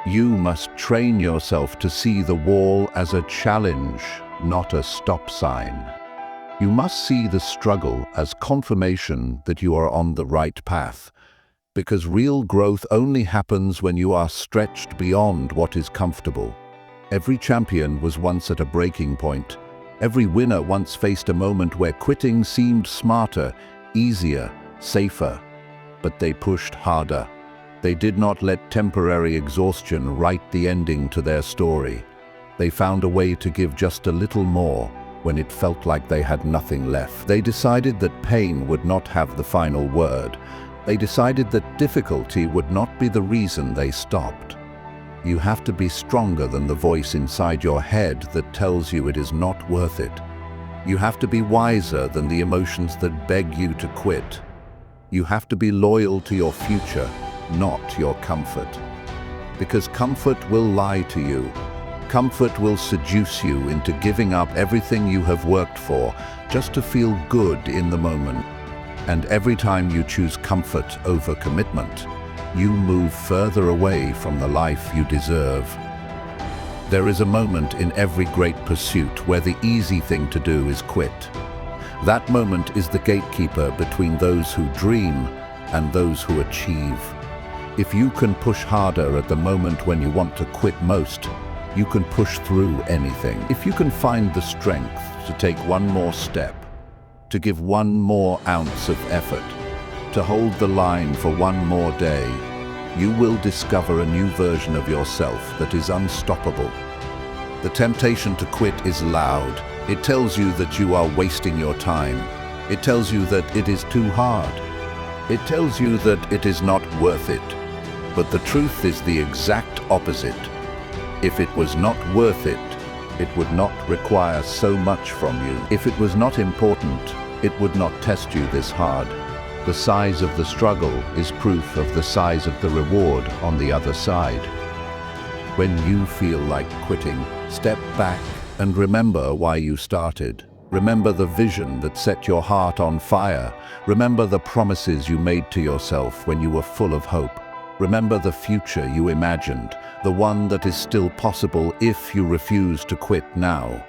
You must train yourself to see the wall as a challenge, not a stop sign. You must see the struggle as confirmation that you are on the right path, because real growth only happens when you are stretched beyond what is comfortable. Every champion was once at a breaking point. Every winner once faced a moment where quitting seemed smarter, easier, safer. But they pushed harder. They did not let temporary exhaustion write the ending to their story. They found a way to give just a little more when it felt like they had nothing left. They decided that pain would not have the final word. They decided that difficulty would not be the reason they stopped. You have to be stronger than the voice inside your head that tells you it is not worth it. You have to be wiser than the emotions that beg you to quit. You have to be loyal to your future, not your comfort. Because comfort will lie to you. Comfort will seduce you into giving up everything you have worked for just to feel good in the moment. And every time you choose comfort over commitment, you move further away from the life you deserve. There is a moment in every great pursuit where the easy thing to do is quit. That moment is the gatekeeper between those who dream and those who achieve. If you can push harder at the moment when you want to quit most, you can push through anything. If you can find the strength to take one more step, to give one more ounce of effort, to hold the line for one more day, you will discover a new version of yourself that is unstoppable. The temptation to quit is loud. It tells you that you are wasting your time. It tells you that it is too hard. It tells you that it is not worth it. But the truth is the exact opposite. If it was not worth it, it would not require so much from you. If it was not important, it would not test you this hard. The size of the struggle is proof of the size of the reward on the other side. When you feel like quitting, step back and remember why you started. Remember the vision that set your heart on fire. Remember the promises you made to yourself when you were full of hope. Remember the future you imagined, the one that is still possible if you refuse to quit now.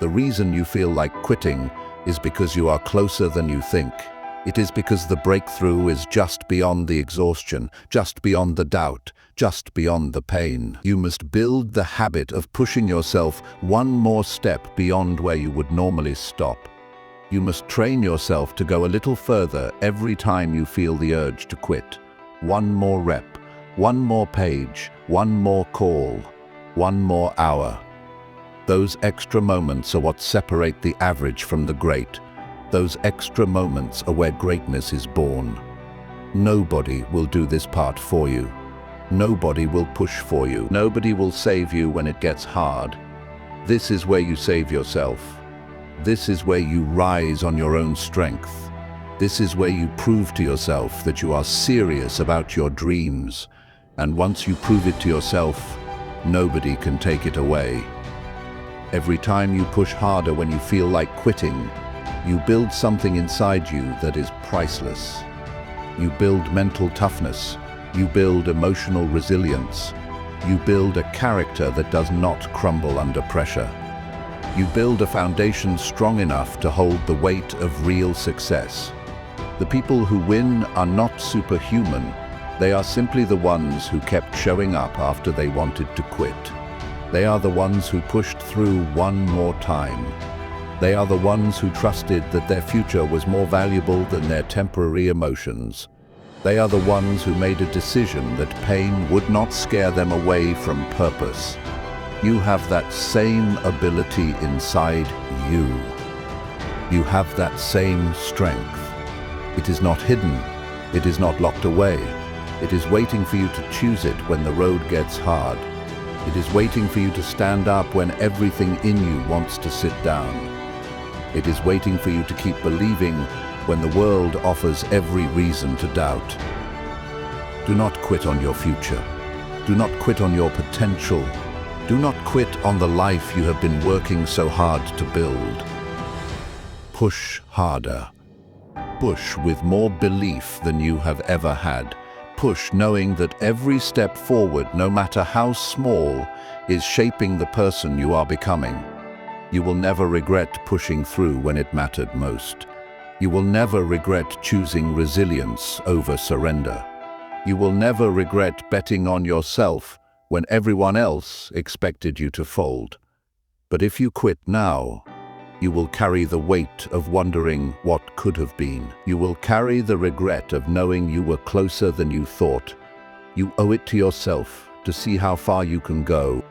The reason you feel like quitting is because you are closer than you think. It is because the breakthrough is just beyond the exhaustion, just beyond the doubt, just beyond the pain. You must build the habit of pushing yourself one more step beyond where you would normally stop. You must train yourself to go a little further every time you feel the urge to quit. One more rep, one more page, one more call, one more hour. Those extra moments are what separate the average from the great. Those extra moments are where greatness is born. Nobody will do this part for you. Nobody will push for you. Nobody will save you when it gets hard. This is where you save yourself. This is where you rise on your own strength. This is where you prove to yourself that you are serious about your dreams. And once you prove it to yourself, nobody can take it away. Every time you push harder when you feel like quitting, you build something inside you that is priceless. You build mental toughness. You build emotional resilience. You build a character that does not crumble under pressure. You build a foundation strong enough to hold the weight of real success. The people who win are not superhuman. They are simply the ones who kept showing up after they wanted to quit. They are the ones who pushed through one more time. They are the ones who trusted that their future was more valuable than their temporary emotions. They are the ones who made a decision that pain would not scare them away from purpose. You have that same ability inside you. You have that same strength. It is not hidden. It is not locked away. It is waiting for you to choose it when the road gets hard. It is waiting for you to stand up when everything in you wants to sit down. It is waiting for you to keep believing when the world offers every reason to doubt. Do not quit on your future. Do not quit on your potential. Do not quit on the life you have been working so hard to build. Push harder. Push with more belief than you have ever had. Push knowing that every step forward, no matter how small, is shaping the person you are becoming. You will never regret pushing through when it mattered most. You will never regret choosing resilience over surrender. You will never regret betting on yourself when everyone else expected you to fold. But if you quit now, you will carry the weight of wondering what could have been. You will carry the regret of knowing you were closer than you thought. You owe it to yourself to see how far you can go.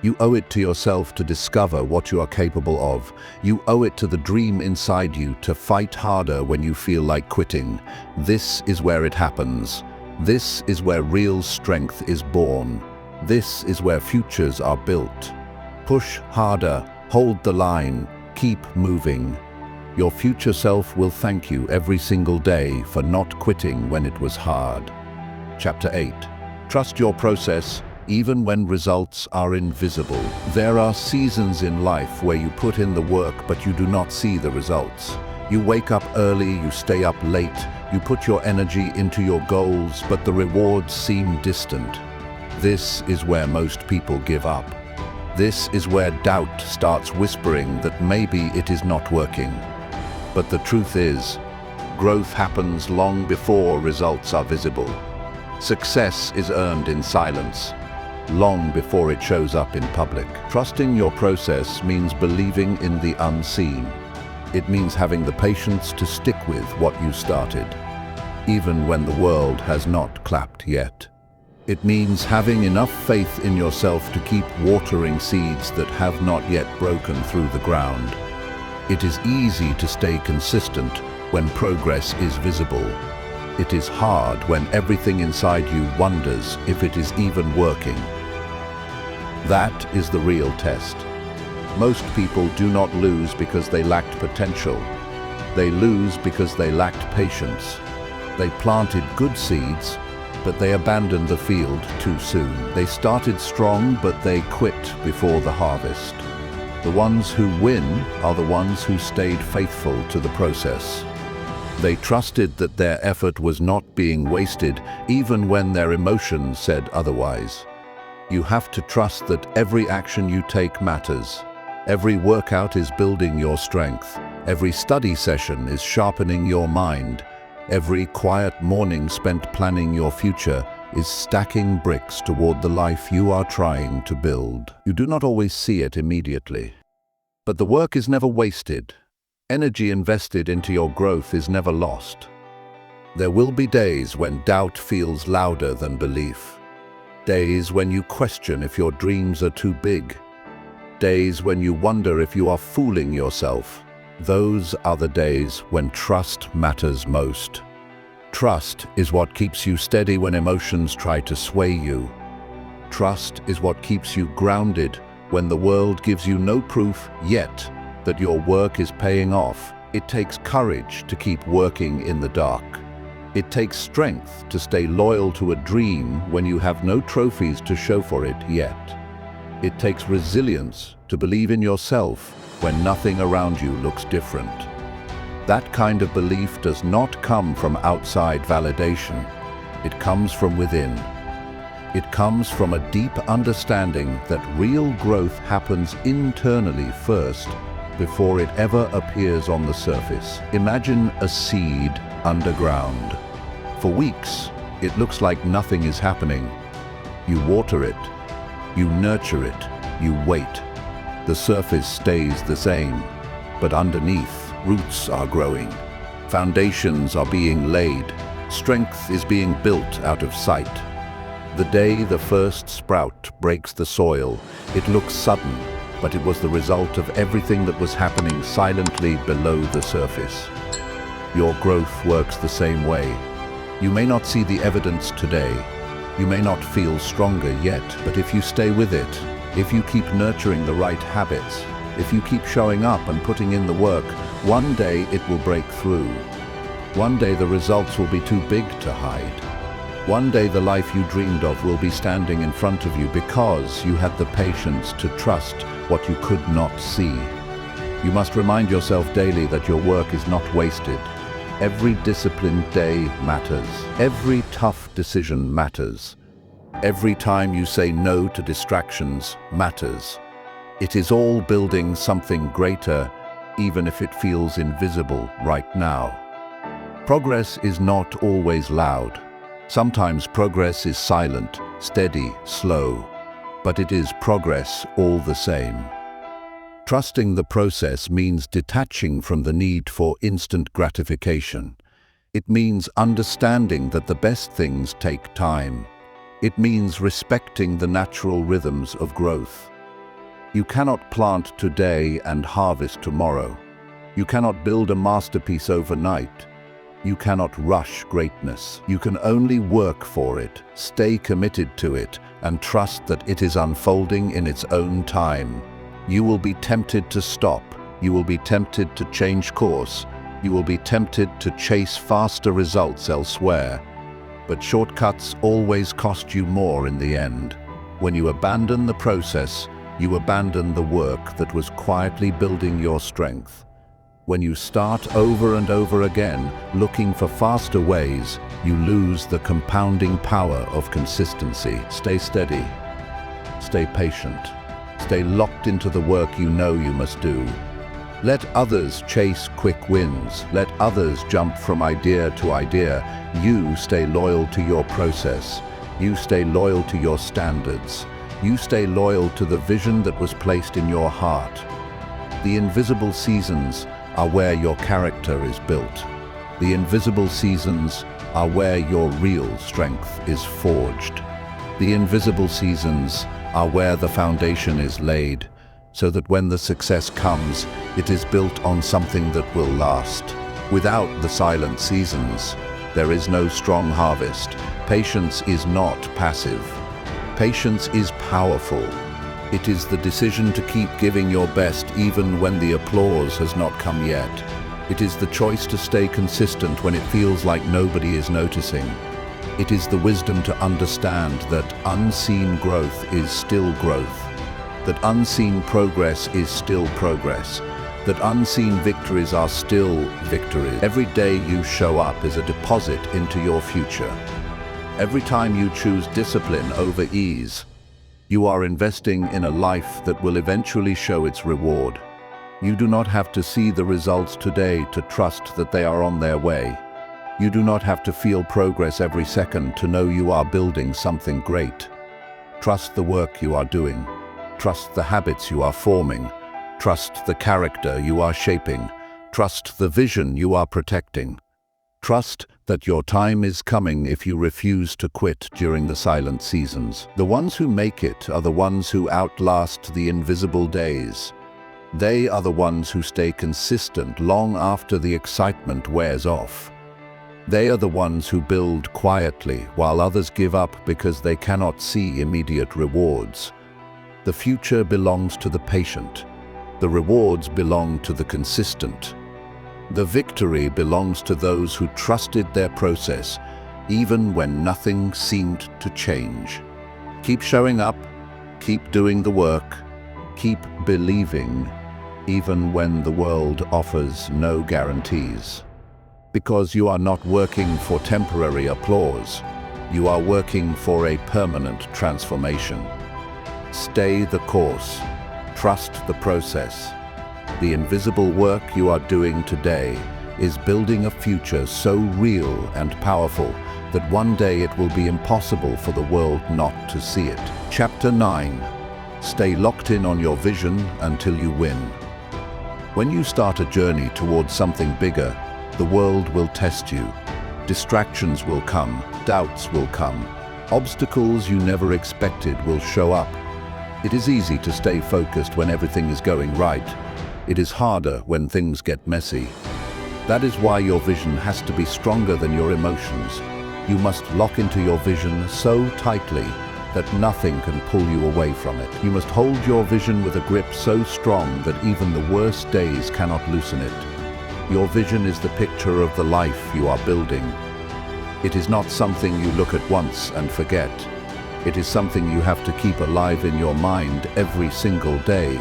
You owe it to yourself to discover what you are capable of. You owe it to the dream inside you to fight harder when you feel like quitting. This is where it happens. This is where real strength is born. This is where futures are built. Push harder, hold the line, keep moving. Your future self will thank you every single day for not quitting when it was hard. Chapter 8. Trust your process, even when results are invisible. There are seasons in life where you put in the work but you do not see the results. You wake up early, you stay up late, you put your energy into your goals, but the rewards seem distant. This is where most people give up. This is where doubt starts whispering that maybe it is not working. But the truth is, growth happens long before results are visible. Success is earned in silence, long before it shows up in public. Trusting your process means believing in the unseen. It means having the patience to stick with what you started, even when the world has not clapped yet. It means having enough faith in yourself to keep watering seeds that have not yet broken through the ground. It is easy to stay consistent when progress is visible. It is hard when everything inside you wonders if it is even working. That is the real test. Most people do not lose because they lacked potential. They lose because they lacked patience. They planted good seeds, but they abandoned the field too soon. They started strong, but they quit before the harvest. The ones who win are the ones who stayed faithful to the process. They trusted that their effort was not being wasted, even when their emotions said otherwise. You have to trust that every action you take matters. Every workout is building your strength. Every study session is sharpening your mind. Every quiet morning spent planning your future is stacking bricks toward the life you are trying to build. You do not always see it immediately. But the work is never wasted. Energy invested into your growth is never lost. There will be days when doubt feels louder than belief. Days when you question if your dreams are too big. Days when you wonder if you are fooling yourself. Those are the days when trust matters most. Trust is what keeps you steady when emotions try to sway you. Trust is what keeps you grounded when the world gives you no proof yet that your work is paying off. It takes courage to keep working in the dark. It takes strength to stay loyal to a dream when you have no trophies to show for it yet. It takes resilience to believe in yourself when nothing around you looks different. That kind of belief does not come from outside validation. It comes from within. It comes from a deep understanding that real growth happens internally first before it ever appears on the surface. Imagine a seed underground. For weeks, it looks like nothing is happening. You water it, you nurture it, you wait. The surface stays the same. but underneath, roots are growing. Foundations are being laid. Strength is being built out of sight. The day the first sprout breaks the soil, it looks sudden, but it was the result of everything that was happening silently below the surface. Your growth works the same way. You may not see the evidence today. You may not feel stronger yet, but if you stay with it, if you keep nurturing the right habits, if you keep showing up and putting in the work, one day it will break through. One day the results will be too big to hide. One day the life you dreamed of will be standing in front of you because you had the patience to trust what you could not see. You must remind yourself daily that your work is not wasted. Every disciplined day matters. Every tough decision matters. Every time you say no to distractions matters. It is all building something greater, even if it feels invisible right now. Progress is not always loud. Sometimes progress is silent, steady, slow, but it is progress all the same. Trusting the process means detaching from the need for instant gratification. It means understanding that the best things take time. It means respecting the natural rhythms of growth. You cannot plant today and harvest tomorrow. You cannot build a masterpiece overnight. You cannot rush greatness. You can only work for it, stay committed to it, and trust that it is unfolding in its own time. You will be tempted to stop. You will be tempted to change course. You will be tempted to chase faster results elsewhere. But shortcuts always cost you more in the end. When you abandon the process, you abandon the work that was quietly building your strength. When you start over and over again, looking for faster ways, you lose the compounding power of consistency. Stay steady. Stay patient. Stay locked into the work you know you must do. Let others chase quick wins. Let others jump from idea to idea. You stay loyal to your process. You stay loyal to your standards. You stay loyal to the vision that was placed in your heart. The invisible seasons are where your character is built. The invisible seasons are where your real strength is forged. The invisible seasons are where the foundation is laid, so that when the success comes, it is built on something that will last. Without the silent seasons, there is no strong harvest. Patience is not passive. Patience is powerful. It is the decision to keep giving your best even when the applause has not come yet. It is the choice to stay consistent when it feels like nobody is noticing. It is the wisdom to understand that unseen growth is still growth, that unseen progress is still progress, that unseen victories are still victories. Every day you show up is a deposit into your future. Every time you choose discipline over ease, you are investing in a life that will eventually show its reward. You do not have to see the results today to trust that they are on their way. You do not have to feel progress every second to know you are building something great. Trust the work you are doing. Trust the habits you are forming. Trust the character you are shaping. Trust the vision you are protecting. Trust that your time is coming if you refuse to quit during the silent seasons. The ones who make it are the ones who outlast the invisible days. They are the ones who stay consistent long after the excitement wears off. They are the ones who build quietly while others give up because they cannot see immediate rewards. The future belongs to the patient. The rewards belong to the consistent. The victory belongs to those who trusted their process, even when nothing seemed to change. Keep showing up, keep doing the work, keep believing, even when the world offers no guarantees. Because you are not working for temporary applause, you are working for a permanent transformation. Stay the course. Trust the process. The invisible work you are doing today is building a future so real and powerful that one day it will be impossible for the world not to see it. Chapter 9. Stay locked in on your vision until you win. When you start a journey towards something bigger, the world will test you. Distractions will come, doubts will come, obstacles you never expected will show up. It is easy to stay focused when everything is going right. It is harder when things get messy. That is why your vision has to be stronger than your emotions. You must lock into your vision so tightly that nothing can pull you away from it. You must hold your vision with a grip so strong that even the worst days cannot loosen it. Your vision is the picture of the life you are building. It is not something you look at once and forget. It is something you have to keep alive in your mind every single day.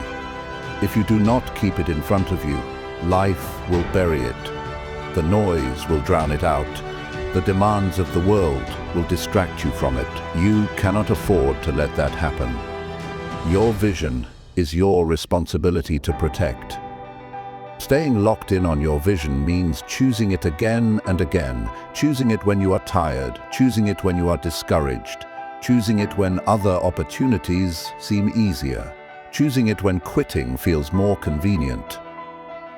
If you do not keep it in front of you, life will bury it. The noise will drown it out. The demands of the world will distract you from it. You cannot afford to let that happen. Your vision is your responsibility to protect. Staying locked in on your vision means choosing it again and again, choosing it when you are tired, choosing it when you are discouraged, choosing it when other opportunities seem easier, choosing it when quitting feels more convenient.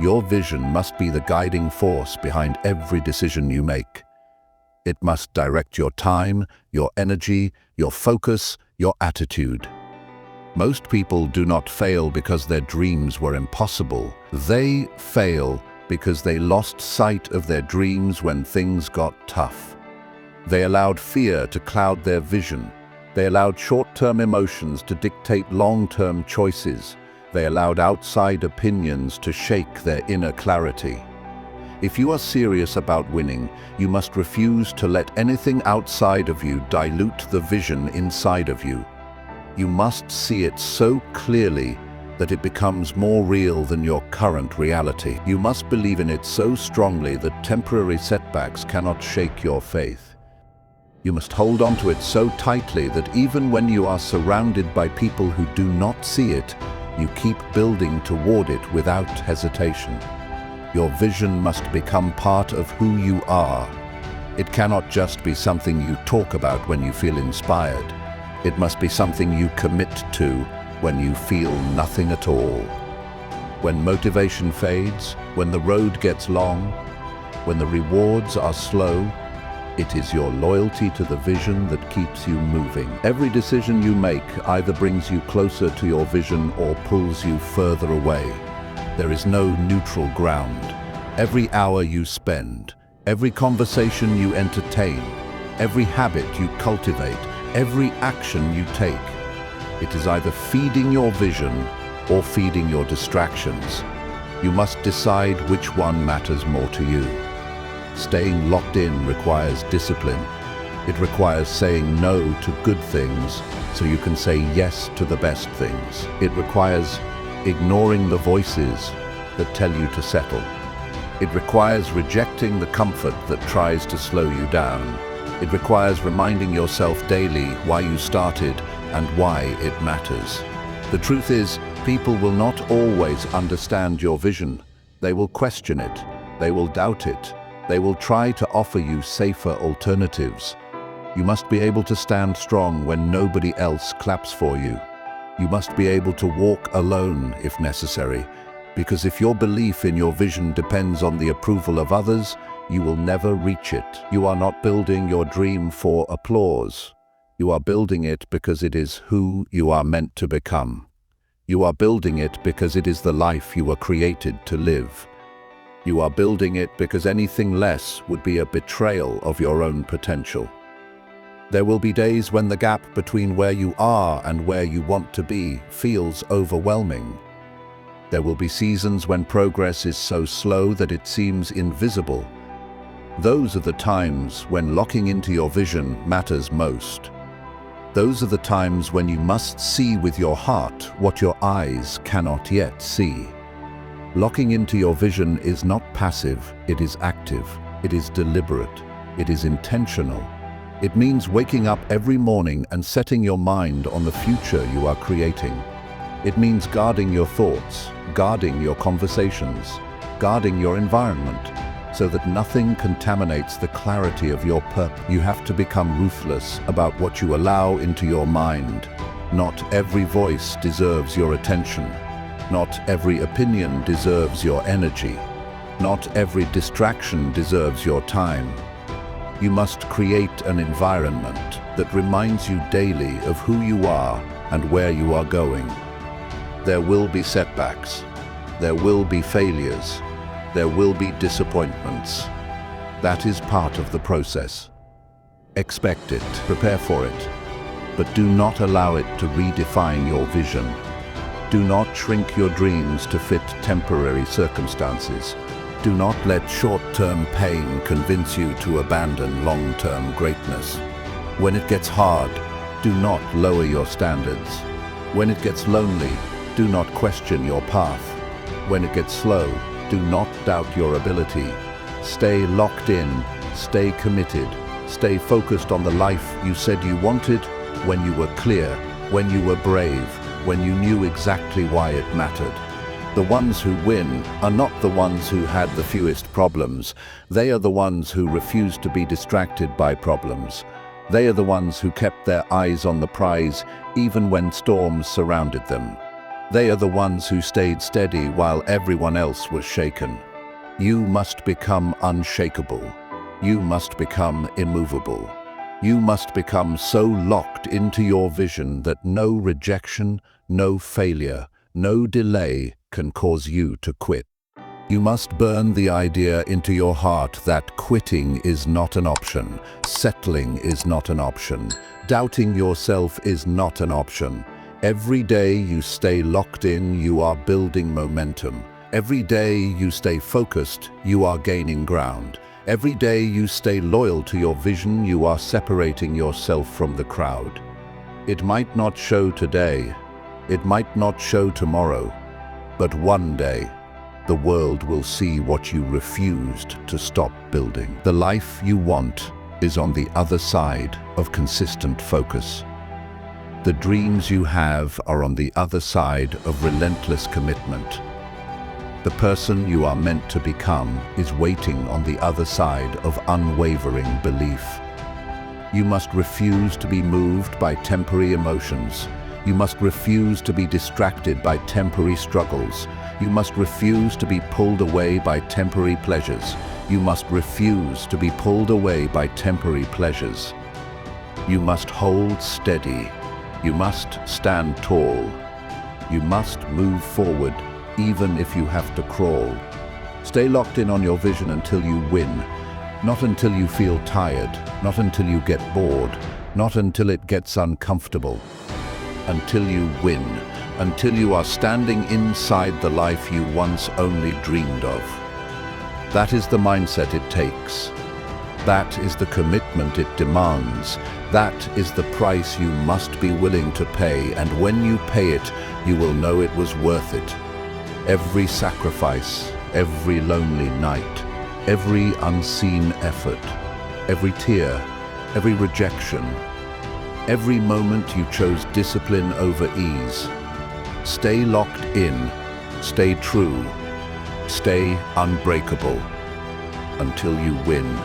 Your vision must be the guiding force behind every decision you make. It must direct your time, your energy, your focus, your attitude. Most people do not fail because their dreams were impossible. They fail because they lost sight of their dreams when things got tough. They allowed fear to cloud their vision. They allowed short-term emotions to dictate long-term choices. They allowed outside opinions to shake their inner clarity. If you are serious about winning, you must refuse to let anything outside of you dilute the vision inside of you. You must see it so clearly that it becomes more real than your current reality. You must believe in it so strongly that temporary setbacks cannot shake your faith. You must hold on to it so tightly that even when you are surrounded by people who do not see it, you keep building toward it without hesitation. Your vision must become part of who you are. It cannot just be something you talk about when you feel inspired. It must be something you commit to when you feel nothing at all. When motivation fades, when the road gets long, when the rewards are slow, it is your loyalty to the vision that keeps you moving. Every decision you make either brings you closer to your vision or pulls you further away. There is no neutral ground. Every hour you spend, every conversation you entertain, every habit you cultivate, every action you take, it is either feeding your vision or feeding your distractions. You must decide which one matters more to you. Staying locked in requires discipline. It requires saying no to good things so you can say yes to the best things. It requires ignoring the voices that tell you to settle. It requires rejecting the comfort that tries to slow you down. It requires reminding yourself daily why you started and why it matters. The truth is, people will not always understand your vision. They will question it. They will doubt it. They will try to offer you safer alternatives. You must be able to stand strong when nobody else claps for you. You must be able to walk alone if necessary, because if your belief in your vision depends on the approval of others, you will never reach it. You are not building your dream for applause. You are building it because it is who you are meant to become. You are building it because it is the life you were created to live. You are building it because anything less would be a betrayal of your own potential. There will be days when the gap between where you are and where you want to be feels overwhelming. There will be seasons when progress is so slow that it seems invisible. Those are the times when locking into your vision matters most. Those are the times when you must see with your heart what your eyes cannot yet see. Locking into your vision is not passive, it is active, it is deliberate, it is intentional. It means waking up every morning and setting your mind on the future you are creating. It means guarding your thoughts, guarding your conversations, guarding your environment, so that nothing contaminates the clarity of your purpose. You have to become ruthless about what you allow into your mind. Not every voice deserves your attention. Not every opinion deserves your energy. Not every distraction deserves your time. You must create an environment that reminds you daily of who you are and where you are going. There will be setbacks. There will be failures. There will be disappointments. That is part of the process. Expect it, prepare for it, but do not allow it to redefine your vision. Do not shrink your dreams to fit temporary circumstances. Do not let short-term pain convince you to abandon long-term greatness. When it gets hard, do not lower your standards. When it gets lonely, do not question your path. When it gets slow, do not doubt your ability. Stay locked in, stay committed, stay focused on the life you said you wanted when you were clear, when you were brave, when you knew exactly why it mattered. The ones who win are not the ones who had the fewest problems. They are the ones who refused to be distracted by problems. They are the ones who kept their eyes on the prize even when storms surrounded them. They are the ones who stayed steady while everyone else was shaken. You must become unshakable. You must become immovable. You must become so locked into your vision that no rejection, no failure, no delay can cause you to quit. You must burn the idea into your heart that quitting is not an option, settling is not an option, doubting yourself is not an option. Every day you stay locked in, you are building momentum. Every day you stay focused, you are gaining ground. Every day you stay loyal to your vision, you are separating yourself from the crowd. It might not show today, it might not show tomorrow, but one day, the world will see what you refused to stop building. The life you want is on the other side of consistent focus. The dreams you have are on the other side of relentless commitment. The person you are meant to become is waiting on the other side of unwavering belief. You must refuse to be moved by temporary emotions. You must refuse to be distracted by temporary struggles. You must refuse to be pulled away by temporary pleasures. You must refuse to be pulled away by temporary pleasures. You must hold steady. You must stand tall. You must move forward, even if you have to crawl. Stay locked in on your vision until you win. Not until you feel tired. Not until you get bored. Not until it gets uncomfortable. Until you win, until you are standing inside the life you once only dreamed of. That is the mindset it takes. That is the commitment it demands. That is the price you must be willing to pay, and when you pay it, you will know it was worth it. Every sacrifice, every lonely night, every unseen effort, every tear, every rejection, every moment you chose discipline over ease. Stay locked in, stay true, stay unbreakable, until you win.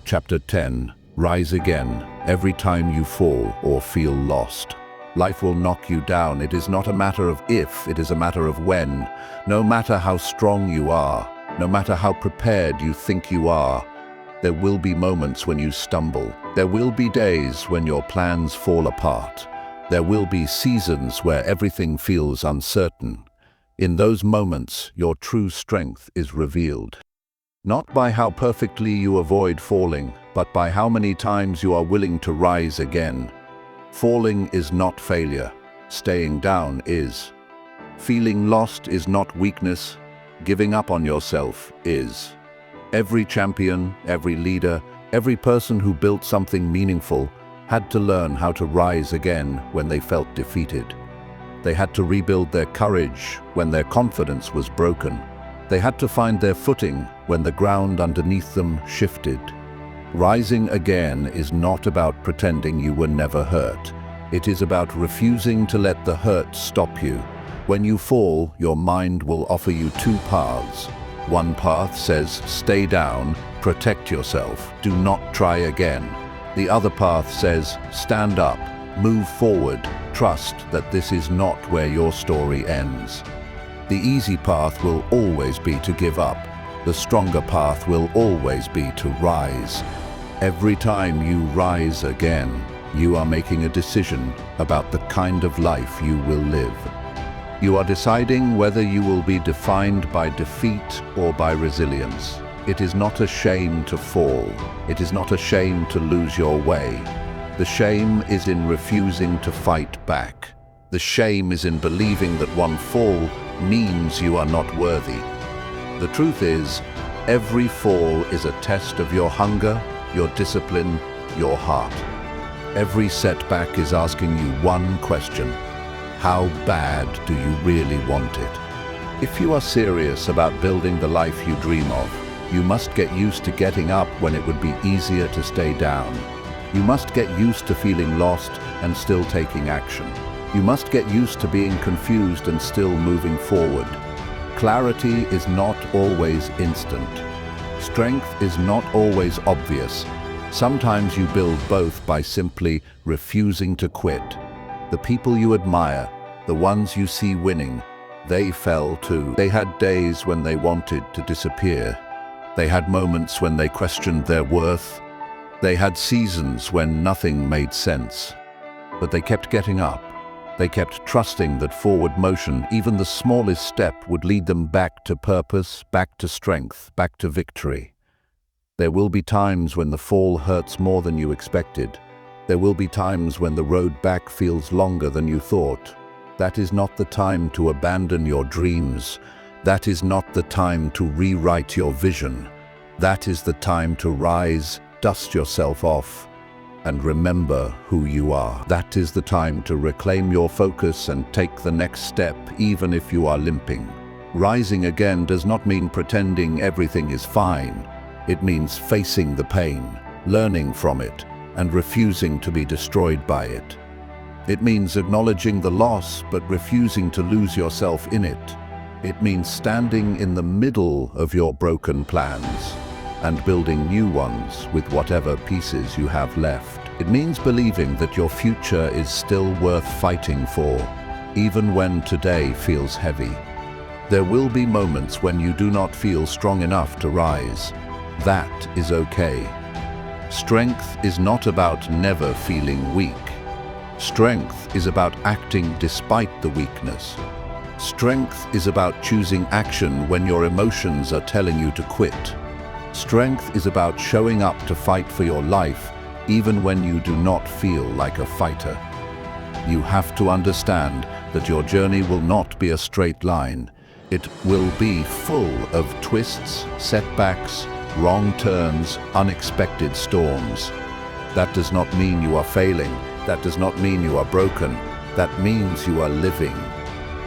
Chapter 10. Rise again, every time you fall or feel lost. Life will knock you down. It is not a matter of if, it is a matter of when. No matter how strong you are, no matter how prepared you think you are, there will be moments when you stumble. There will be days when your plans fall apart. There will be seasons where everything feels uncertain. In those moments, your true strength is revealed. Not by how perfectly you avoid falling, but by how many times you are willing to rise again. Falling is not failure. Staying down is. Feeling lost is not weakness. Giving up on yourself is. Every champion, every leader, every person who built something meaningful had to learn how to rise again when they felt defeated. They had to rebuild their courage when their confidence was broken. They had to find their footing when the ground underneath them shifted. Rising again is not about pretending you were never hurt. It is about refusing to let the hurt stop you. When you fall, your mind will offer you two paths. One path says, stay down, protect yourself, do not try again. The other path says, stand up, Move forward. Trust that this is not where your story ends. The easy path will always be to give up. The stronger path will always be to rise. Every time you rise again, you are making a decision about the kind of life you will live. You are deciding whether you will be defined by defeat or by resilience. It is not a shame to fall. It is not a shame to lose your way. The shame is in refusing to fight back. The shame is in believing that one fall means you are not worthy. The truth is, every fall is a test of your hunger, your discipline, your heart. Every setback is asking you one question: how bad do you really want it? If you are serious about building the life you dream of, you must get used to getting up when it would be easier to stay down. You must get used to feeling lost and still taking action. You must get used to being confused and still moving forward. Clarity is not always instant. Strength is not always obvious. Sometimes you build both by simply refusing to quit. The people you admire, the ones you see winning, they fell too. They had days when they wanted to disappear. They had moments when they questioned their worth. They had seasons when nothing made sense. But they kept getting up. They kept trusting that forward motion, even the smallest step, would lead them back to purpose, back to strength, back to victory. There will be times when the fall hurts more than you expected. There will be times when the road back feels longer than you thought. That is not the time to abandon your dreams. That is not the time to rewrite your vision. That is the time to rise, dust yourself off, and remember who you are. That is the time to reclaim your focus and take the next step, even if you are limping. Rising again does not mean pretending everything is fine. It means facing the pain, learning from it, and refusing to be destroyed by it. It means acknowledging the loss, but refusing to lose yourself in it. It means standing in the middle of your broken plans and building new ones with whatever pieces you have left. It means believing that your future is still worth fighting for, even when today feels heavy. There will be moments when you do not feel strong enough to rise. That is okay. Strength is not about never feeling weak. Strength is about acting despite the weakness. Strength is about choosing action when your emotions are telling you to quit. Strength is about showing up to fight for your life, even when you do not feel like a fighter. You have to understand that your journey will not be a straight line. It will be full of twists, setbacks, wrong turns, unexpected storms. That does not mean you are failing. That does not mean you are broken. That means you are living.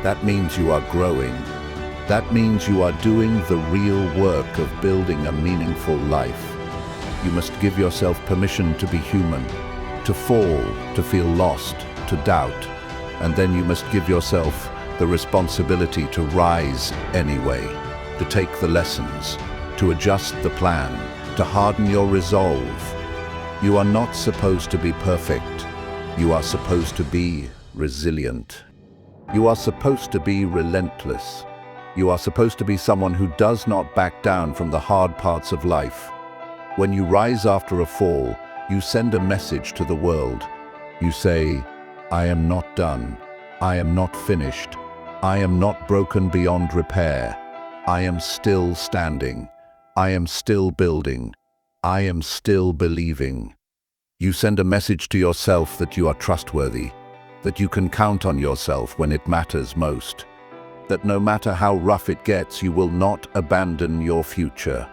That means you are growing. That means you are doing the real work of building a meaningful life. You must give yourself permission to be human, to fall, to feel lost, to doubt, and then you must give yourself the responsibility to rise anyway, to take the lessons, to adjust the plan, to harden your resolve. You are not supposed to be perfect. You are supposed to be resilient. You are supposed to be relentless. You are supposed to be someone who does not back down from the hard parts of life. When you rise after a fall, you send a message to the world. You say, I am not done. I am not finished. I am not broken beyond repair. I am still standing. I am still building. I am still believing. You send a message to yourself that you are trustworthy, that you can count on yourself when it matters most, that no matter how rough it gets, you will not abandon your future.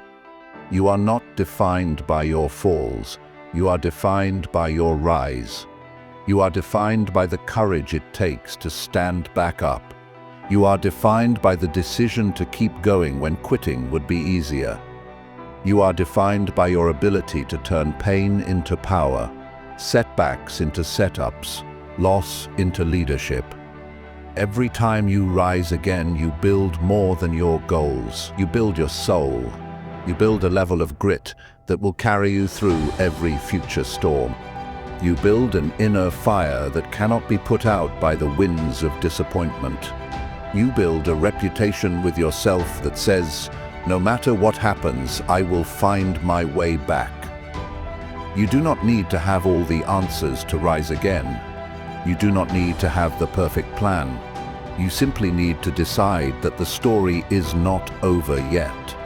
You are not defined by your falls. You are defined by your rise. You are defined by the courage it takes to stand back up. You are defined by the decision to keep going when quitting would be easier. You are defined by your ability to turn pain into power, setbacks into setups, loss into leadership. Every time you rise again, you build more than your goals. You build your soul. You build a level of grit that will carry you through every future storm. You build an inner fire that cannot be put out by the winds of disappointment. You build a reputation with yourself that says, "No matter what happens, I will find my way back." You do not need to have all the answers to rise again. You do not need to have the perfect plan. You simply need to decide that the story is not over yet.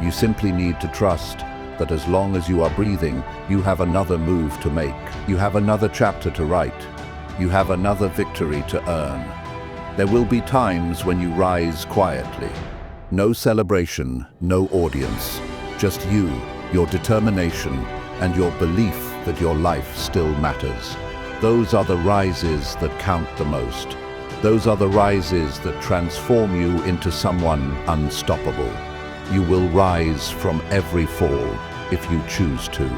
You simply need to trust that as long as you are breathing, you have another move to make. You have another chapter to write. You have another victory to earn. There will be times when you rise quietly. No celebration, no audience. Just you, your determination, and your belief that your life still matters. Those are the rises that count the most. Those are the rises that transform you into someone unstoppable. You will rise from every fall if you choose to.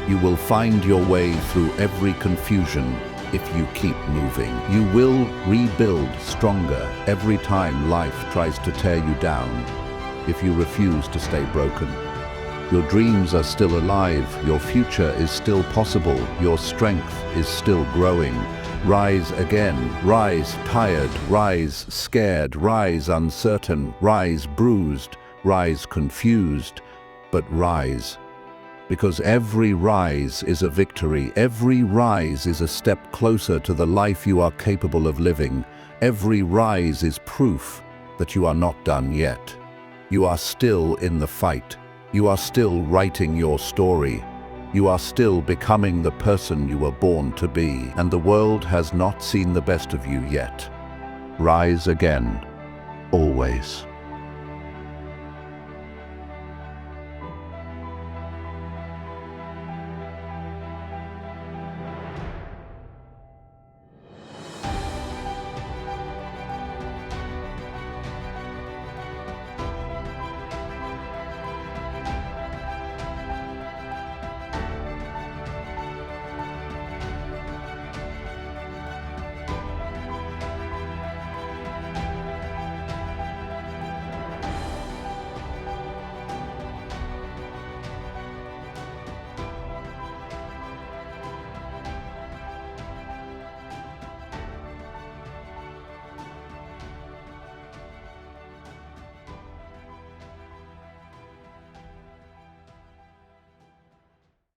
You will find your way through every confusion if you keep moving. You will rebuild stronger every time life tries to tear you down if you refuse to stay broken. Your dreams are still alive, your future is still possible, your strength is still growing. Rise again, rise tired, rise scared, rise uncertain, rise bruised, rise confused, but rise. Because every rise is a victory, every rise is a step closer to the life you are capable of living. Every rise is proof that you are not done yet. You are still in the fight. You are still writing your story. You are still becoming the person you were born to be, and the world has not seen the best of you yet. Rise again, always.